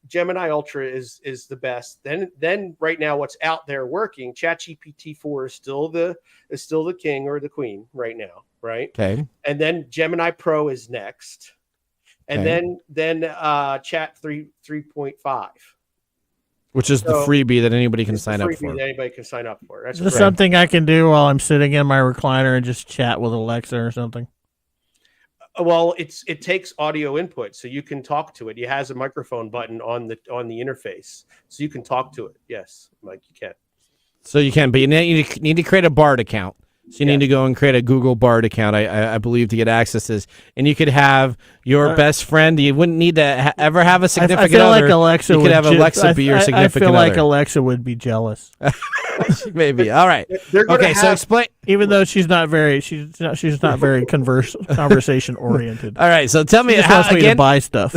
Gemini Ultra is the best. Then right now, what's out there working, ChatGPT 4 is still the king or the queen right now, right? Okay. And then Gemini Pro is next. And then Chat 3.5, which is the freebie that anybody can sign up for. That anybody can sign up for. Is this something I can do while I'm sitting in my recliner and just chat with Alexa or something? Well, it takes audio input, so you can talk to it. It has a microphone button on the interface, so you can talk to it. Yes, Mike, you can. So you can, but you need to create a Bard account. So you need to go and create a Google Bard account, I believe, to get access to this. And you could have your best friend. You wouldn't need to ever have a significant I feel other. like Alexa you could have Alexa be your significant other. I feel like Alexa would be jealous. Maybe. All right. Okay, so explain. Even though she's not very conversation oriented. All right, so tell me She just how wants me again. to buy stuff.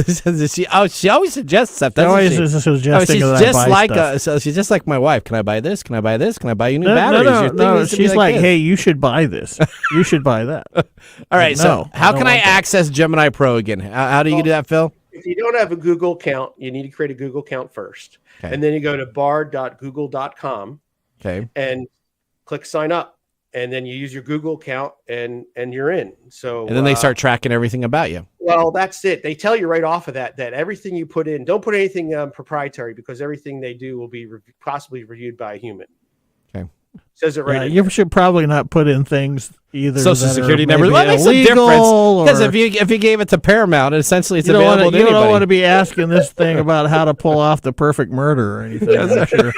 She always suggests stuff. She always doesn't is suggesting she's that just I buy like stuff. so she's just like my wife. Can I buy this? Can I buy this? Can I buy you new No, batteries? Your thing no. needs to be She's like, this. hey, you should buy this. You should buy that. All right, no, so how don't can I want that. access Gemini Pro again? How do you do that, Phil? If you don't have a Google account, you need to create a Google account first. Okay. And then you go to bar.google.com Okay. and click sign up. And then you use your Google account and you're in. So And then they start tracking everything about you. Well, that's it. They tell you right off of that everything you put in, don't put anything proprietary, because everything they do will be possibly reviewed by a human. Okay. Says it right. Yeah, in you there. should probably not put in things either. Social that Security are number. maybe What makes a illegal, difference? Because or- if you gave it to Paramount, essentially it's you don't available wanna, to you anybody. don't want to be asking this thing about how to pull off the perfect murder or anything. I'm sure.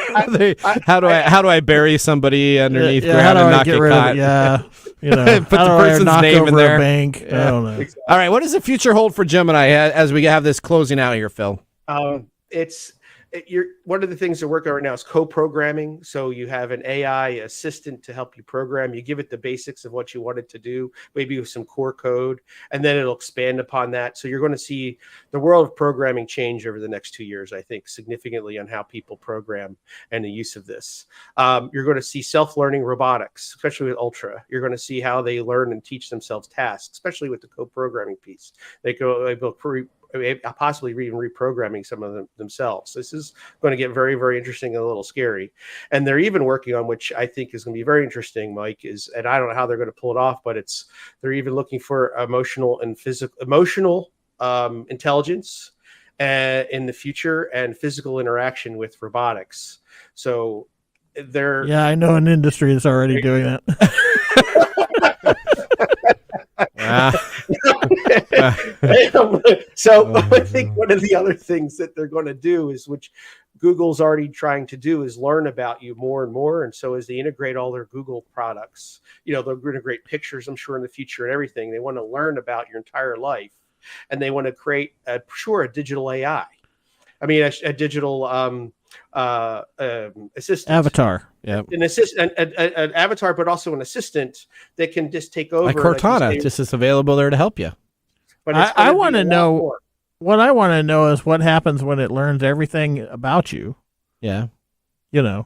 How do I bury somebody underneath how ground do and I not get get rid caught? of it? Yeah, you know, Put how the do I person's knock name over in there. a bank? Yeah. I don't know. All right, what does the future hold for Gemini as we have this closing out here, Phil? One of the things they're working on right now is co-programming. So you have an AI assistant to help you program. You give it the basics of what you want it to do, maybe with some core code, and then it'll expand upon that. So you're going to see the world of programming change over the next 2 years, I think, significantly on how people program and the use of this. You're going to see self-learning robotics, especially with Ultra. You're going to see how they learn and teach themselves tasks, especially with the co-programming piece. They go possibly even reprogramming some of them themselves. This is going to get very, very interesting and a little scary. And they're even working on, which I think is going to be very interesting, Mike, and I don't know how they're going to pull it off, but they're even looking for emotional intelligence in the future and physical interaction with robotics. So Yeah, I know an industry that's already doing that. So I think one of the other things that they're going to do is, which Google's already trying to do, is learn about you more and more. And so as they integrate all their Google products, they'll integrate pictures, I'm sure, in the future and everything. They want to learn about your entire life, and they want to create a digital AI. I mean, a digital assistant. Avatar. Yeah. An avatar, but also an assistant that can just take over. Like Cortana, just is available there to help you. But I want to know. What I want to know is what happens when it learns everything about you. Yeah. Then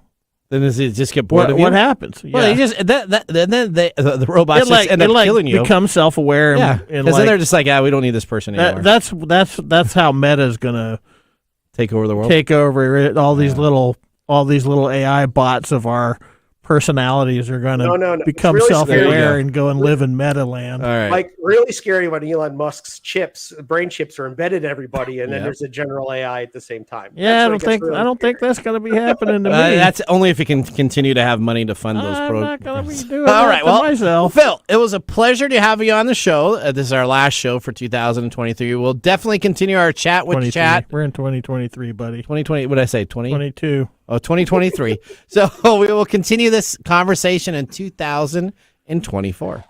does it just get bored of you? What happens? Well, they just then the robots just end up killing you. Become self-aware. Yeah. Because then they're just like, we don't need this person anymore. That's how Meta's gonna take over the world. Take over all these little AI bots of our personalities are going to become really self-aware and go and live in meta land. All right. Like really scary when Elon Musk's brain chips are embedded in everybody, and then there's a general AI at the same time. Yeah, I don't think that's going to be happening to me. That's only if you can continue to have money to fund those programs. I'm not going to be doing All that right, to well, myself. Phil, it was a pleasure to have you on the show. This is our last show for 2023. We'll definitely continue our chat with chat. We're in 2023, buddy. 2020. What did I say? 22. Oh, 2023. So we will continue this conversation in 2024.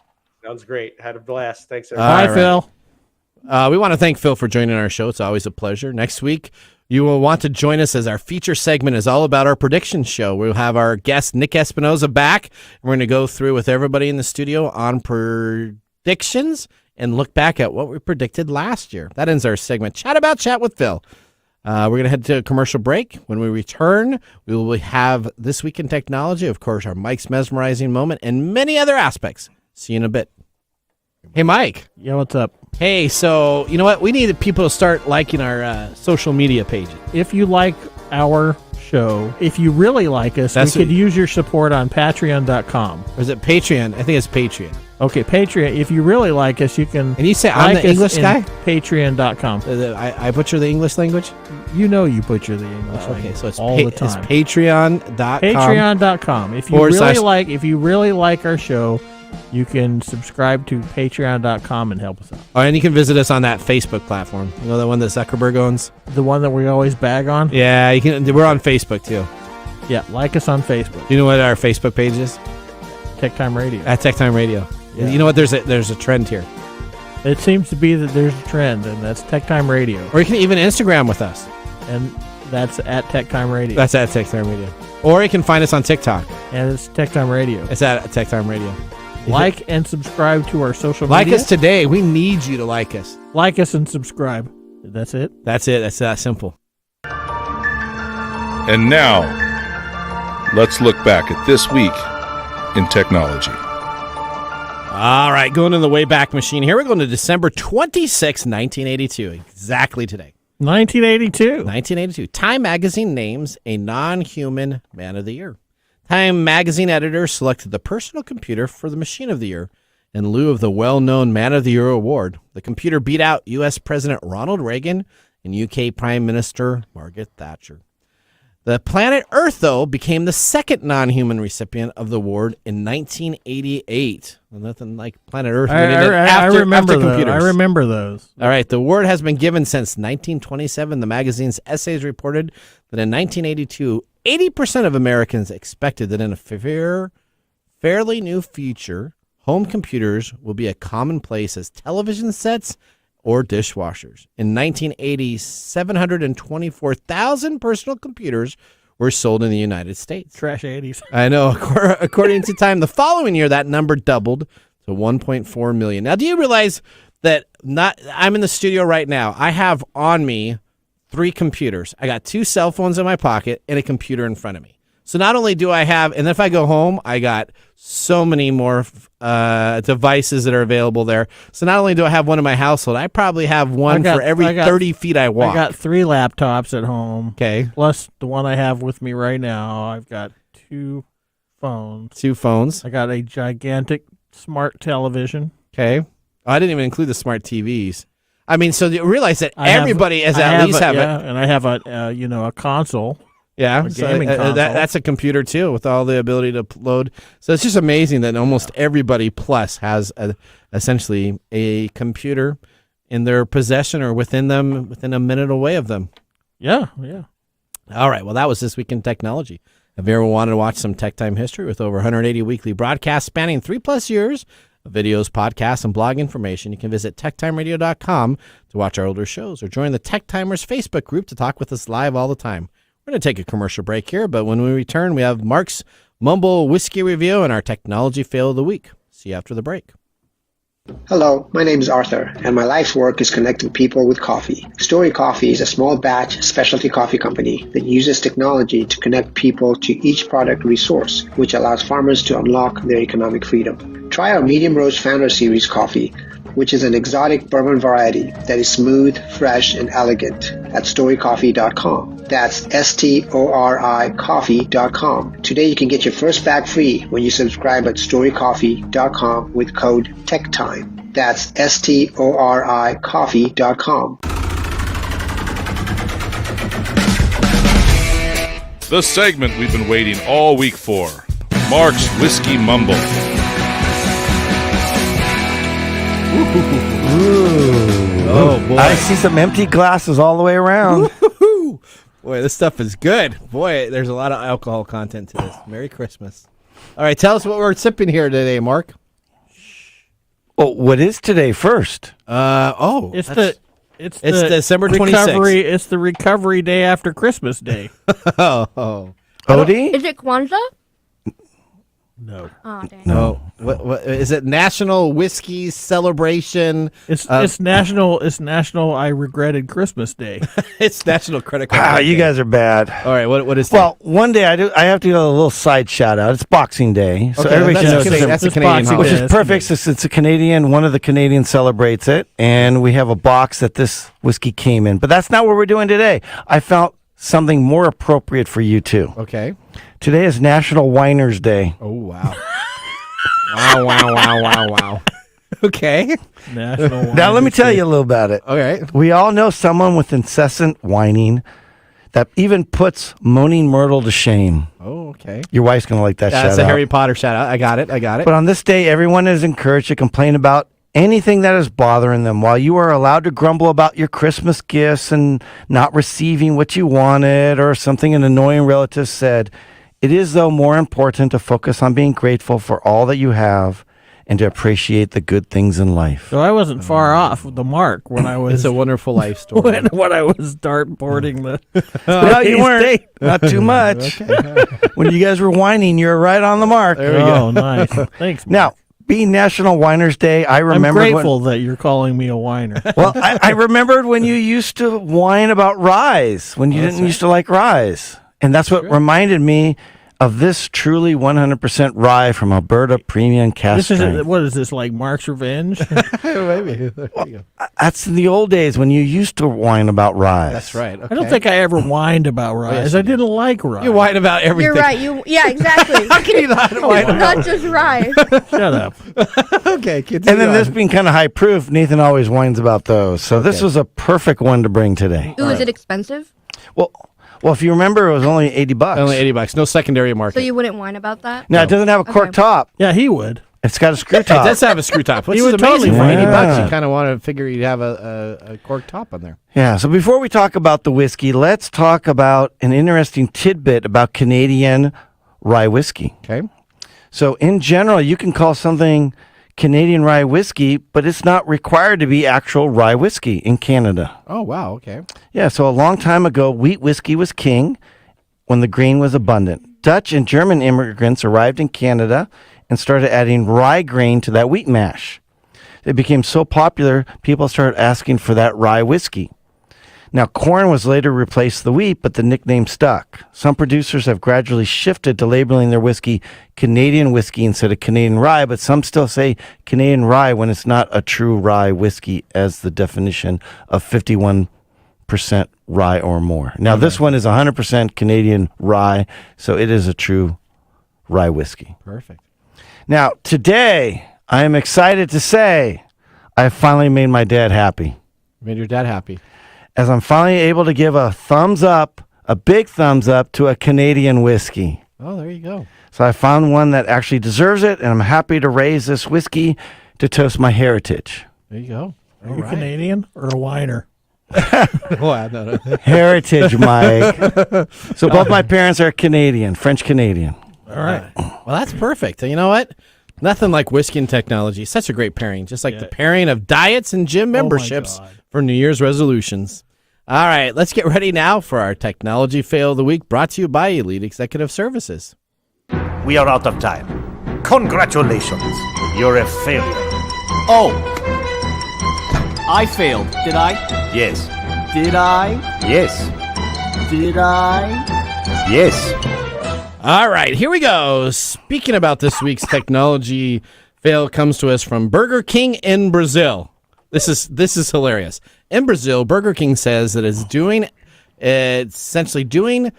Sounds great. Had a blast. Thanks, Bye, everybody. Phil. We want to thank Phil for joining our show. It's always a pleasure. Next week, you will want to join us as our feature segment is all about our predictions show. We'll have our guest, Nick Espinoza, back. We're going to go through with everybody in the studio on predictions and look back at what we predicted last year. That ends our segment. Chat with Phil. We're going to head to a commercial break. When we return, we will have This Week in Technology, of course, our Mike's Mesmerizing Moment, and many other aspects. See you in a bit. Hey, Mike. Yeah, what's up? Hey, so you know what? We need people to start liking our social media pages. If you like our show, if you really like us, we could use your support on patreon.com. Or is it Patreon? I think it's Patreon. Okay, Patreon. If you really like us, you can. And you say I'm the English guy? Patreon.com. I butcher the English language? You know you butcher the English language. Okay, so it's all the time. It's Patreon.com. Patreon.com. If you really like our show, you can subscribe to Patreon.com and help us out. Oh, and you can visit us on that Facebook platform. You know, the one that Zuckerberg owns? The one that we always bag on? Yeah, we're on Facebook too. Yeah, like us on Facebook. Do you know what our Facebook page is? TechTime Radio. At TechTime Radio. Yeah. You know what? There's a trend here. It seems to be that there's a trend, and that's TechTime Radio. Or you can even Instagram with us. And that's at TechTime Radio. That's at TechTime Radio. Or you can find us on TikTok. And it's TechTime Radio. It's at TechTime Radio. Like and subscribe to our social media. Like us today. We need you to like us. Like us and subscribe. That's it? That's it. That's that simple. And now, let's look back at this week in technology. All right, going in the Wayback Machine here. We're going to December 26, 1982. Exactly today. 1982. 1982. Time Magazine names a non-human Man of the Year. Time Magazine editor selected the personal computer for the Machine of the Year in lieu of the well-known Man of the Year award. The computer beat out U.S. President Ronald Reagan and U.K. Prime Minister Margaret Thatcher. The planet Earth, though, became the second non-human recipient of the award in 1988. Well, nothing like planet Earth. I remember computers. I remember those. All right, the award has been given since 1927. The magazine's essays reported that in 1982, 80% of Americans expected that in a fairly new future, home computers will be as commonplace as television sets or dishwashers. In 1980, 724,000 personal computers were sold in the United States. Trash 80s. I know. According to Time, the following year, that number doubled to 1.4 million. Now, do you realize that I'm in the studio right now. I have on me 3 computers. I got 2 cell phones in my pocket and a computer in front of me. So not only do I have, and if I go home, I got so many more devices that are available there. So not only do I have one in my household, I probably have one for every 30 feet I walk. I got 3 laptops at home. Okay. Plus the one I have with me right now. I've got 2 phones. 2 phones. I got a gigantic smart television. Okay. I didn't even include the smart TVs. I mean, so you realize that everybody has at least have it. And I have a console. Yeah, that's a computer too, with all the ability to load. So it's just amazing that almost everybody plus has essentially a computer in their possession or within a minute away of them. Yeah. All right, well, that was This Week in Technology. If you ever wanted to watch some Tech Time history with over 180 weekly broadcasts spanning 3+ years of videos, podcasts, and blog information, you can visit techtimeradio.com to watch our older shows or join the Tech Timers Facebook group to talk with us live all the time. We're going to take a commercial break here, but when we return, we have Mark's Mumble Whiskey Review and our Technology Fail of the Week. See you after the break. Hello, my name is Arthur, and my life's work is connecting people with coffee. Story Coffee is a small batch specialty coffee company that uses technology to connect people to each product resource, which allows farmers to unlock their economic freedom. Try our Medium Roast Founder Series coffee, which is an exotic bourbon variety that is smooth, fresh, and elegant at storycoffee.com. That's STORI coffee.com. Today you can get your first bag free when you subscribe at storycoffee.com with code TechTime. That's STORI coffee.com. The segment we've been waiting all week for. Mark's Whiskey Mumble. Oh, boy. I see some empty glasses all the way around. Boy, this stuff is good. Boy, there's a lot of alcohol content to this. Merry Christmas. All right, tell us what we're sipping here today, Mark. Oh, what is today first? It's December 26th. It's the recovery day after Christmas Day. Oh. Odie? Is it Kwanzaa? No. Oh, dang. No. What is it? National Whiskey Celebration. It's national. It's National I Regretted Christmas Day. It's National Credit Card. You guys are bad. All right. What is? Well, one day I have to give a little side shout out. It's Boxing Day, so everybody should know that's a Canadian holiday. which is perfect since it's a Canadian. One of the Canadians celebrates it, and we have a box that this whiskey came in. But that's not what we're doing today. I felt something more appropriate for you too. Okay. Today is National Winers Day. Oh, wow. Wow. Okay. Now, let me tell you a little about it. All right. We all know someone with incessant whining that even puts moaning Myrtle to shame. Oh, okay. Your wife's going to like that shout out. That's a Harry Potter shout out. I got it. But on this day, everyone is encouraged to complain about anything that is bothering them. While you are allowed to grumble about your Christmas gifts and not receiving what you wanted or something an annoying relative said, It is, though, more important to focus on being grateful for all that you have and to appreciate the good things in life. So I wasn't far off the mark when I was. It's a wonderful life story. when I was dartboarding the. Well, you weren't. Not too much. When you guys were whining, you were right on the mark. There we go. Oh, nice. Thanks. Now, being National Whiners Day, I remember. I'm grateful that you're calling me a whiner. Well, I remembered when you used to whine about Rise, when you didn't used to like Rise. And that's what reminded me of this truly 100% rye from Alberta Premium Cask Strength. What is this, like Mark's Revenge? Maybe. That's in the old days when you used to whine about Rise. That's right. Okay. I don't think I ever whined about Rise. I didn't like Rise. You whine about everything. You're right. Yeah, exactly. How can you not whine about Not just Rye. Shut up. Okay, kids. And then this being kind of high proof, Nathan always whines about those. So this was a perfect one to bring today. Ooh, is it expensive? Well, if you remember, it was only $80. Only $80. No secondary market. So you wouldn't whine about that? No, it doesn't have a cork top. Yeah, he would. It's got a screw top. It does have a screw top. Which He is would amazing totally for whine. $80. You kind of want to figure you'd have a cork top on there. Yeah, so before we talk about the whiskey, let's talk about an interesting tidbit about Canadian rye whiskey. Okay. So in general, you can call something Canadian rye whiskey, but it's not required to be actual rye whiskey in Canada. Oh, wow. Okay. Yeah, so a long time ago, wheat whiskey was king when the grain was abundant. Dutch and German immigrants arrived in Canada and started adding rye grain to that wheat mash. It became so popular, people started asking for that rye whiskey. Now, corn was later replaced the wheat, but the nickname stuck. Some producers have gradually shifted to labeling their whiskey Canadian whiskey instead of Canadian rye, but some still say Canadian rye when it's not a true rye whiskey as the definition of 51% rye or more. Now, this one is 100% Canadian rye, so it is a true rye whiskey. Perfect. Now, today, I am excited to say I finally made my dad happy. Made your dad happy. As I'm finally able to give a thumbs up, a big thumbs up to a Canadian whiskey. Oh, there you go. So I found one that actually deserves it, and I'm happy to raise this whiskey to toast my heritage. There you go. Are you Canadian or a whiner? No. Heritage, Mike. So both my parents are Canadian, French Canadian. All right. Well, that's perfect. You know what? Nothing like whiskey and technology. Such a great pairing. Just like the pairing of diets and gym memberships for New Year's resolutions. All right, let's get ready now for our technology fail of the week, brought to you by Elite Executive Services. We are out of time. Congratulations. You're a failure. Oh. I failed, did I? Yes. Did I? Yes. Did I? Yes. All right, here we go. Speaking about this week's technology fail comes to us from Burger King in Brazil. This is hilarious. In Brazil, Burger King says that it's essentially doing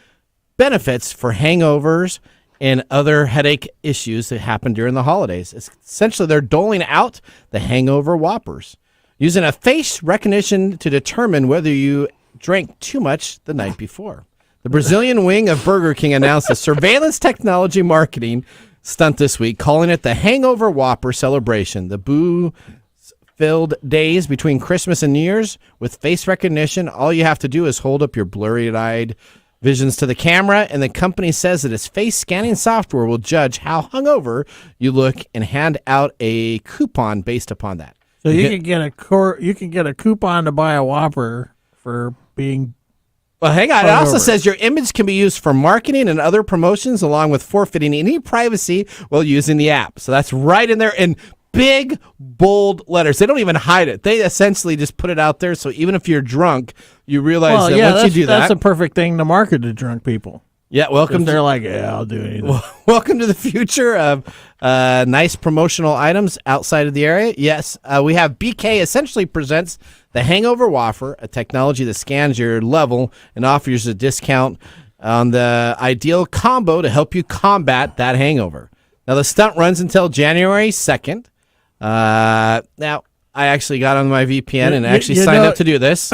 benefits for hangovers and other headache issues that happen during the holidays. Essentially, they're doling out the hangover Whoppers, using a face recognition to determine whether you drank too much the night before. The Brazilian wing of Burger King announced a surveillance technology marketing stunt this week, calling it the Hangover Whopper Celebration. The booze-filled days between Christmas and New Year's with face recognition. All you have to do is hold up your blurry-eyed visions to the camera, and the company says that its face scanning software will judge how hungover you look and hand out a coupon based upon that. So you can get a coupon to buy a Whopper for being. Well, hang on. It also says your image can be used for marketing and other promotions, along with forfeiting any privacy while using the app. So that's right in there in big, bold letters. They don't even hide it. They essentially just put it out there. So even if you're drunk, you realize that once you do that. That's a perfect thing to market to drunk people. Yeah, welcome. They're like, yeah, I'll do anything. Welcome to the future of nice promotional items outside of the area. Yes, we have BK essentially presents the Hangover Whopper, a technology that scans your level and offers a discount on the ideal combo to help you combat that hangover. Now, the stunt runs until January 2nd. Now, I actually got on my VPN and actually signed up to do this.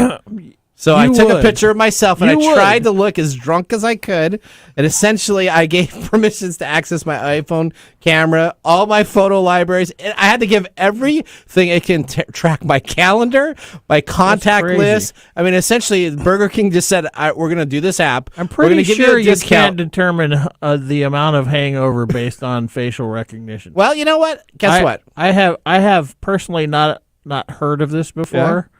So I You took a would. picture of myself and You I tried would. to look as drunk as I could. And essentially, I gave permissions to access my iPhone camera, all my photo libraries. And I had to give everything it can track my calendar, my contact crazy. list. I mean, essentially, Burger King just said, we're going to do this app. I'm We're gonna pretty give sure you a you discount. can't determine the amount of hangover based on facial recognition. Well, you know what? Guess what? I have personally not heard of this before,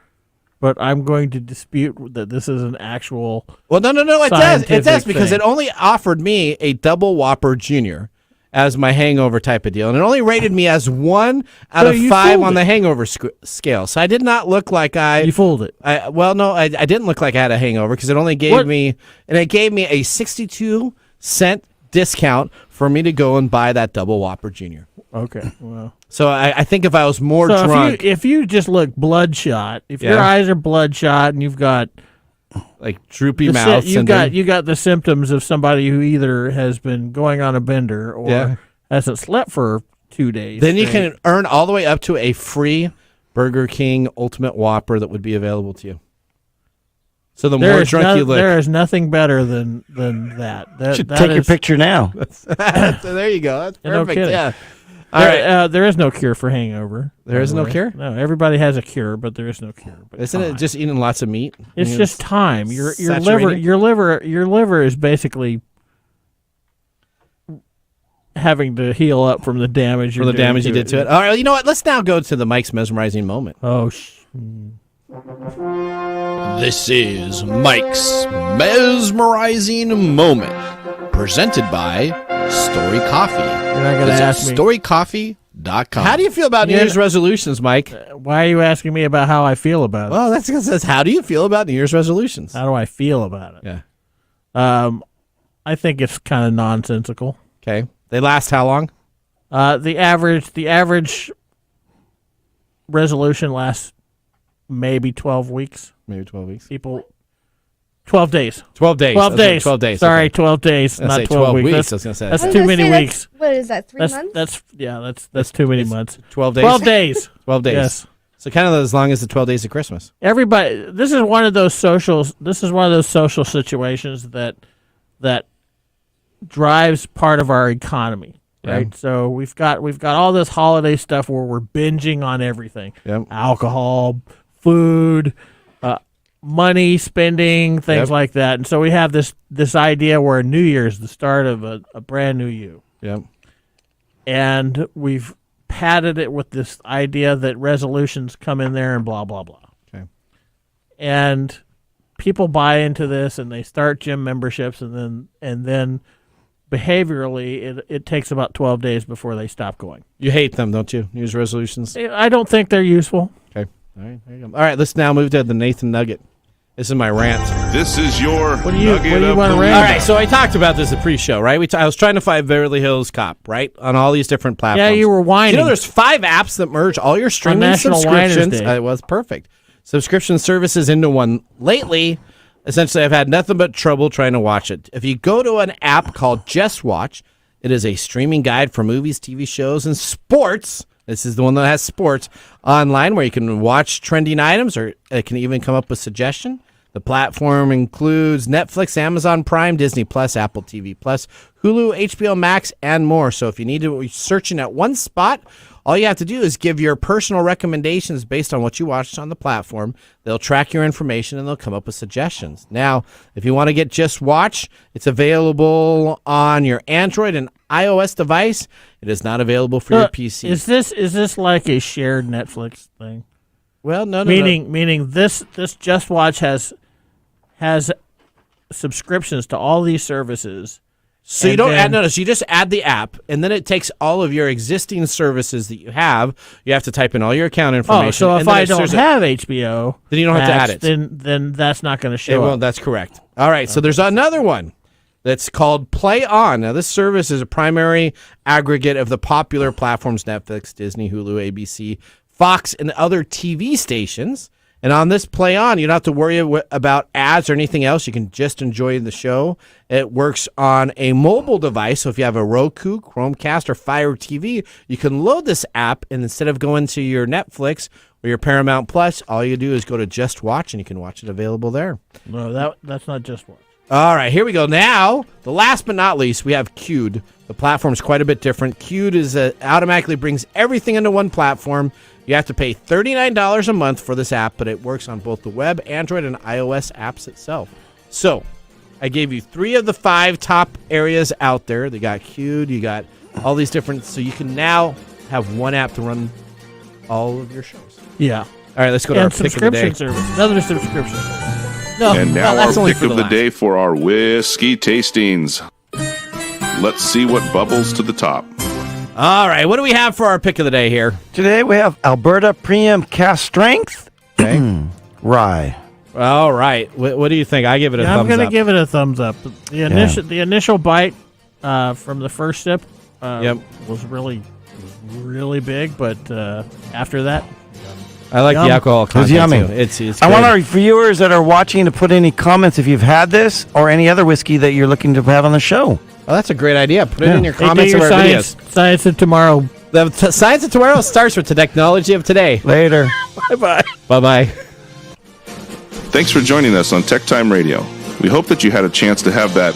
but I'm going to dispute that this is an actual. Well, no, it does. It does scientific because thing. it only offered me a double Whopper Junior as my hangover type of deal, and it only rated me as 1 out So of you 5 fooled on the it. hangover scale. So I did not look like You fooled it. I didn't look like I had a hangover because it only gave me a 62-cent discount for me to go and buy that double Whopper Junior. Okay, well. So I think if I was more So drunk, if you just look bloodshot, if your Yeah. eyes are bloodshot and you've got like droopy mouth, you got the symptoms of somebody who either has been going on a bender or Yeah. hasn't slept for 2 days, then you straight. can earn all the way up to a free Burger King Ultimate Whopper that would be available to you. So the more drunk you look, there is nothing better than that. That should that take your is- picture now. so there you go. That's Yeah, no perfect. kidding. Yeah. All right. There is no cure for hangover. There is by the no way. cure? No, everybody has a cure, but there is no cure. But Isn't it time. just eating lots of meat? It's I mean, just time. Your saturated? your liver is basically having to heal up from the damage For the damage you did to it. All right. You know what? Let's now go to the Mike's mesmerizing moment. Oh, This is Mike's mesmerizing moment, presented by Story Coffee. You're not gonna Visit ask me. StoryCoffee.com. How do you feel about New Yeah. Year's resolutions, Mike? Why are you asking me about how I feel about it? Well, that's because it says, how do you feel about New Year's resolutions? How do I feel about it? Yeah. I think it's kind of nonsensical. Okay. They last how long? The average resolution lasts maybe 12 weeks. Maybe 12 weeks. 12 days. 12 days. 12 Okay, days. 12 days. Sorry, Okay. 12 days, I was gonna not say 12 weeks. weeks. That's, I was gonna say that's that's- too many weeks. What is that? 3 months? That's too many months. 12 days. 12 days. 12 days. Yes. So kind of as long as the 12 days of Christmas. Everybody, this is one of those social situations that drives part of our economy, right? Yeah. So we've got all this holiday stuff where we're binging on everything. Yep. Alcohol, food, money, spending, things Yep. like that. And so we have this idea where New Year's the start of a brand new you. Yep. And we've padded it with this idea that resolutions come in there and blah blah blah. Okay. And people buy into this and they start gym memberships and then behaviorally it takes about 12 days before they stop going. You hate them, don't you? New Year's resolutions? I don't think they're useful. Okay. All right. There you go. All right. Let's now move to the Nathan Nugget. This is my rant. This is your What do you nugget wanna of the rant week. All right, so I talked about this in the pre-show, right? I was trying to find Beverly Hills Cop, right, on all these different platforms. Yeah, you were whining. You know, there's 5 apps that merge all your streaming National Whiners subscriptions. Day. It was perfect. Subscription services into one. Lately, essentially, I've had nothing but trouble trying to watch it. If you go to an app called Just Watch, it is a streaming guide for movies, TV shows, and sports. This is the one that has sports online where you can watch trending items, or it can even come up with suggestion. The platform includes Netflix, Amazon Prime, Disney Plus, Apple TV Plus, Hulu, HBO Max, and more. So if you need to be searching at one spot, all you have to do is give your personal recommendations based on what you watched on the platform. They'll track your information and they'll come up with suggestions. Now, if you want to get Just Watch, it's available on your Android and iOS device. It is not available for your PC. Is this like a shared Netflix thing? Well, no. Meaning this Just Watch has subscriptions to all these services. So you don't add notice. You just add the app, and then it takes all of your existing services that you have. You have to type in all your account information. Oh, so if and then I it don't serves have HBO, then you don't have to Max, add it. Then that's not going to show Well, up. that's correct. All right. So there's another one that's called Play On. Now, this service is a primary aggregate of the popular platforms Netflix, Disney, Hulu, ABC, Fox, and other TV stations. And on this Play On, you don't have to worry about ads or anything else. You can just enjoy the show. It works on a mobile device. So if you have a Roku, Chromecast, or Fire TV, you can load this app, and instead of going to your Netflix or your Paramount Plus, all you do is go to Just Watch, and you can watch it available there. No, that's not Just Watch. All right, here we go. Now, the last but not least, we have Q'd. The platform's quite a bit different. Q'd is automatically brings everything into one platform. You have to pay $39 a month for this app, but it works on both the web, Android, and iOS apps itself. So, I gave you 3 of the 5 top areas out there. They got Q'd, you got all these different, so you can now have one app to run all of your shows. Yeah. All right, let's go to our pick of the day. Service. Another subscription service. No, And now that's our only pick for of the last. day for our whiskey tastings. Let's see what bubbles to the top. All right, what do we have for our pick of the day here? Today we have Alberta Premium Cast Strength Rye. All right, what do you think? I give it a thumbs I'm going up. to give it a thumbs up. The initial bite from the first sip was really big, but after that, I like the alcohol content. It's yummy. Too. It's I good. want our viewers that are watching to put any comments if you've had this or any other whiskey that you're looking to have on the show. Oh, that's a great idea. Put it in your Hey, comments do of your our science, videos. Science of tomorrow. The science of tomorrow starts with the technology of today. Later. Bye-bye. Bye-bye. Thanks for joining us on TechTime Radio. We hope that you had a chance to have that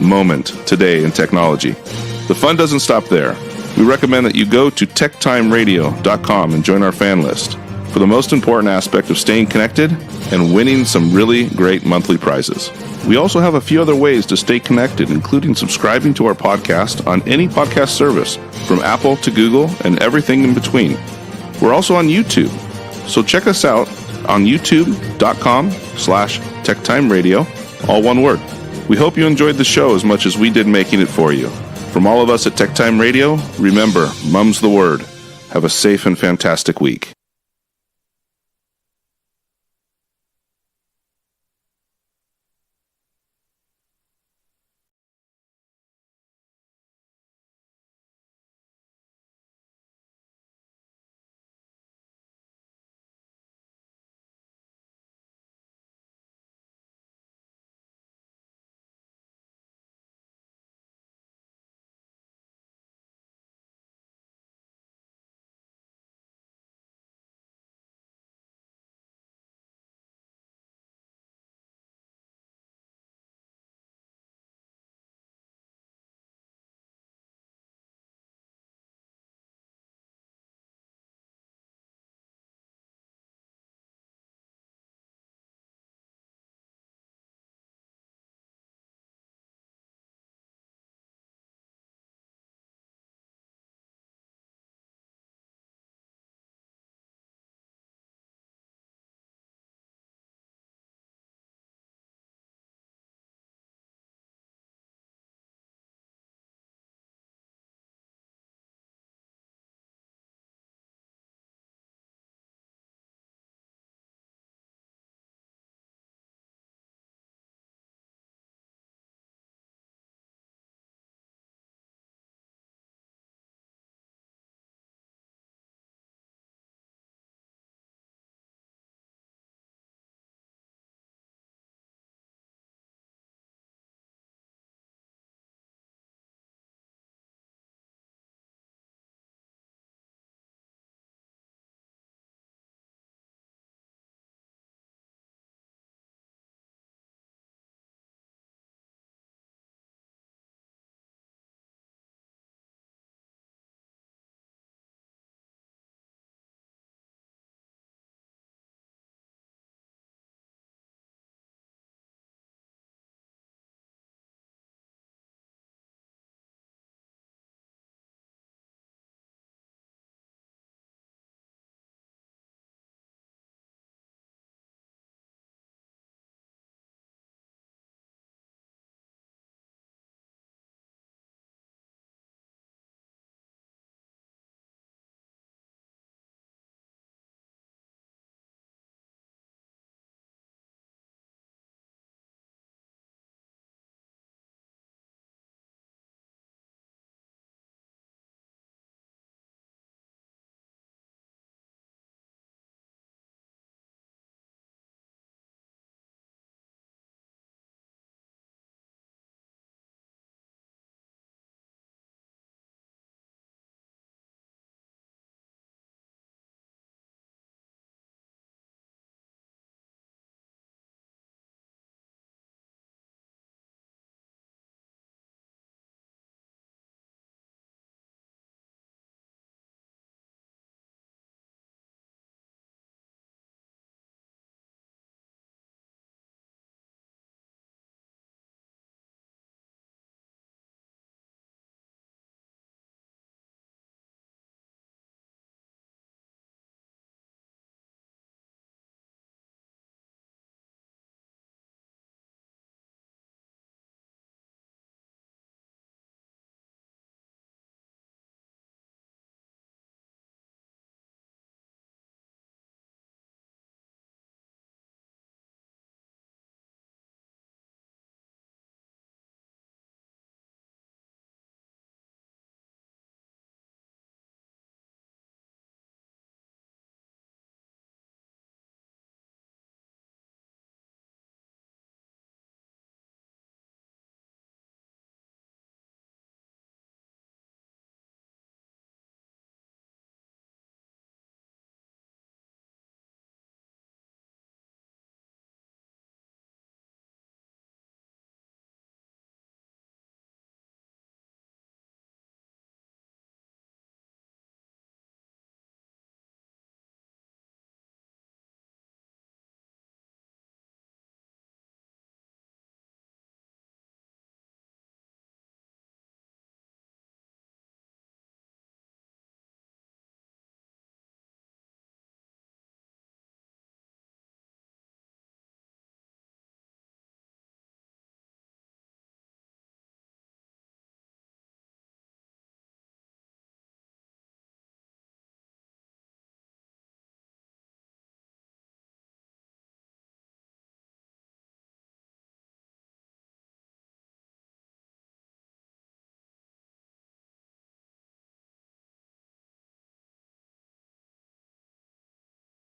moment today in technology. The fun doesn't stop there. We recommend that you go to techtimeradio.com and join our fan list for the most important aspect of staying connected and winning some really great monthly prizes. We also have a few other ways to stay connected, including subscribing to our podcast on any podcast service, from Apple to Google and everything in between. We're also on YouTube, so check us out on youtube.com/techtimeradio, all one word. We hope you enjoyed the show as much as we did making it for you. From all of us at TechTime Radio, remember, mum's the word. Have a safe and fantastic week.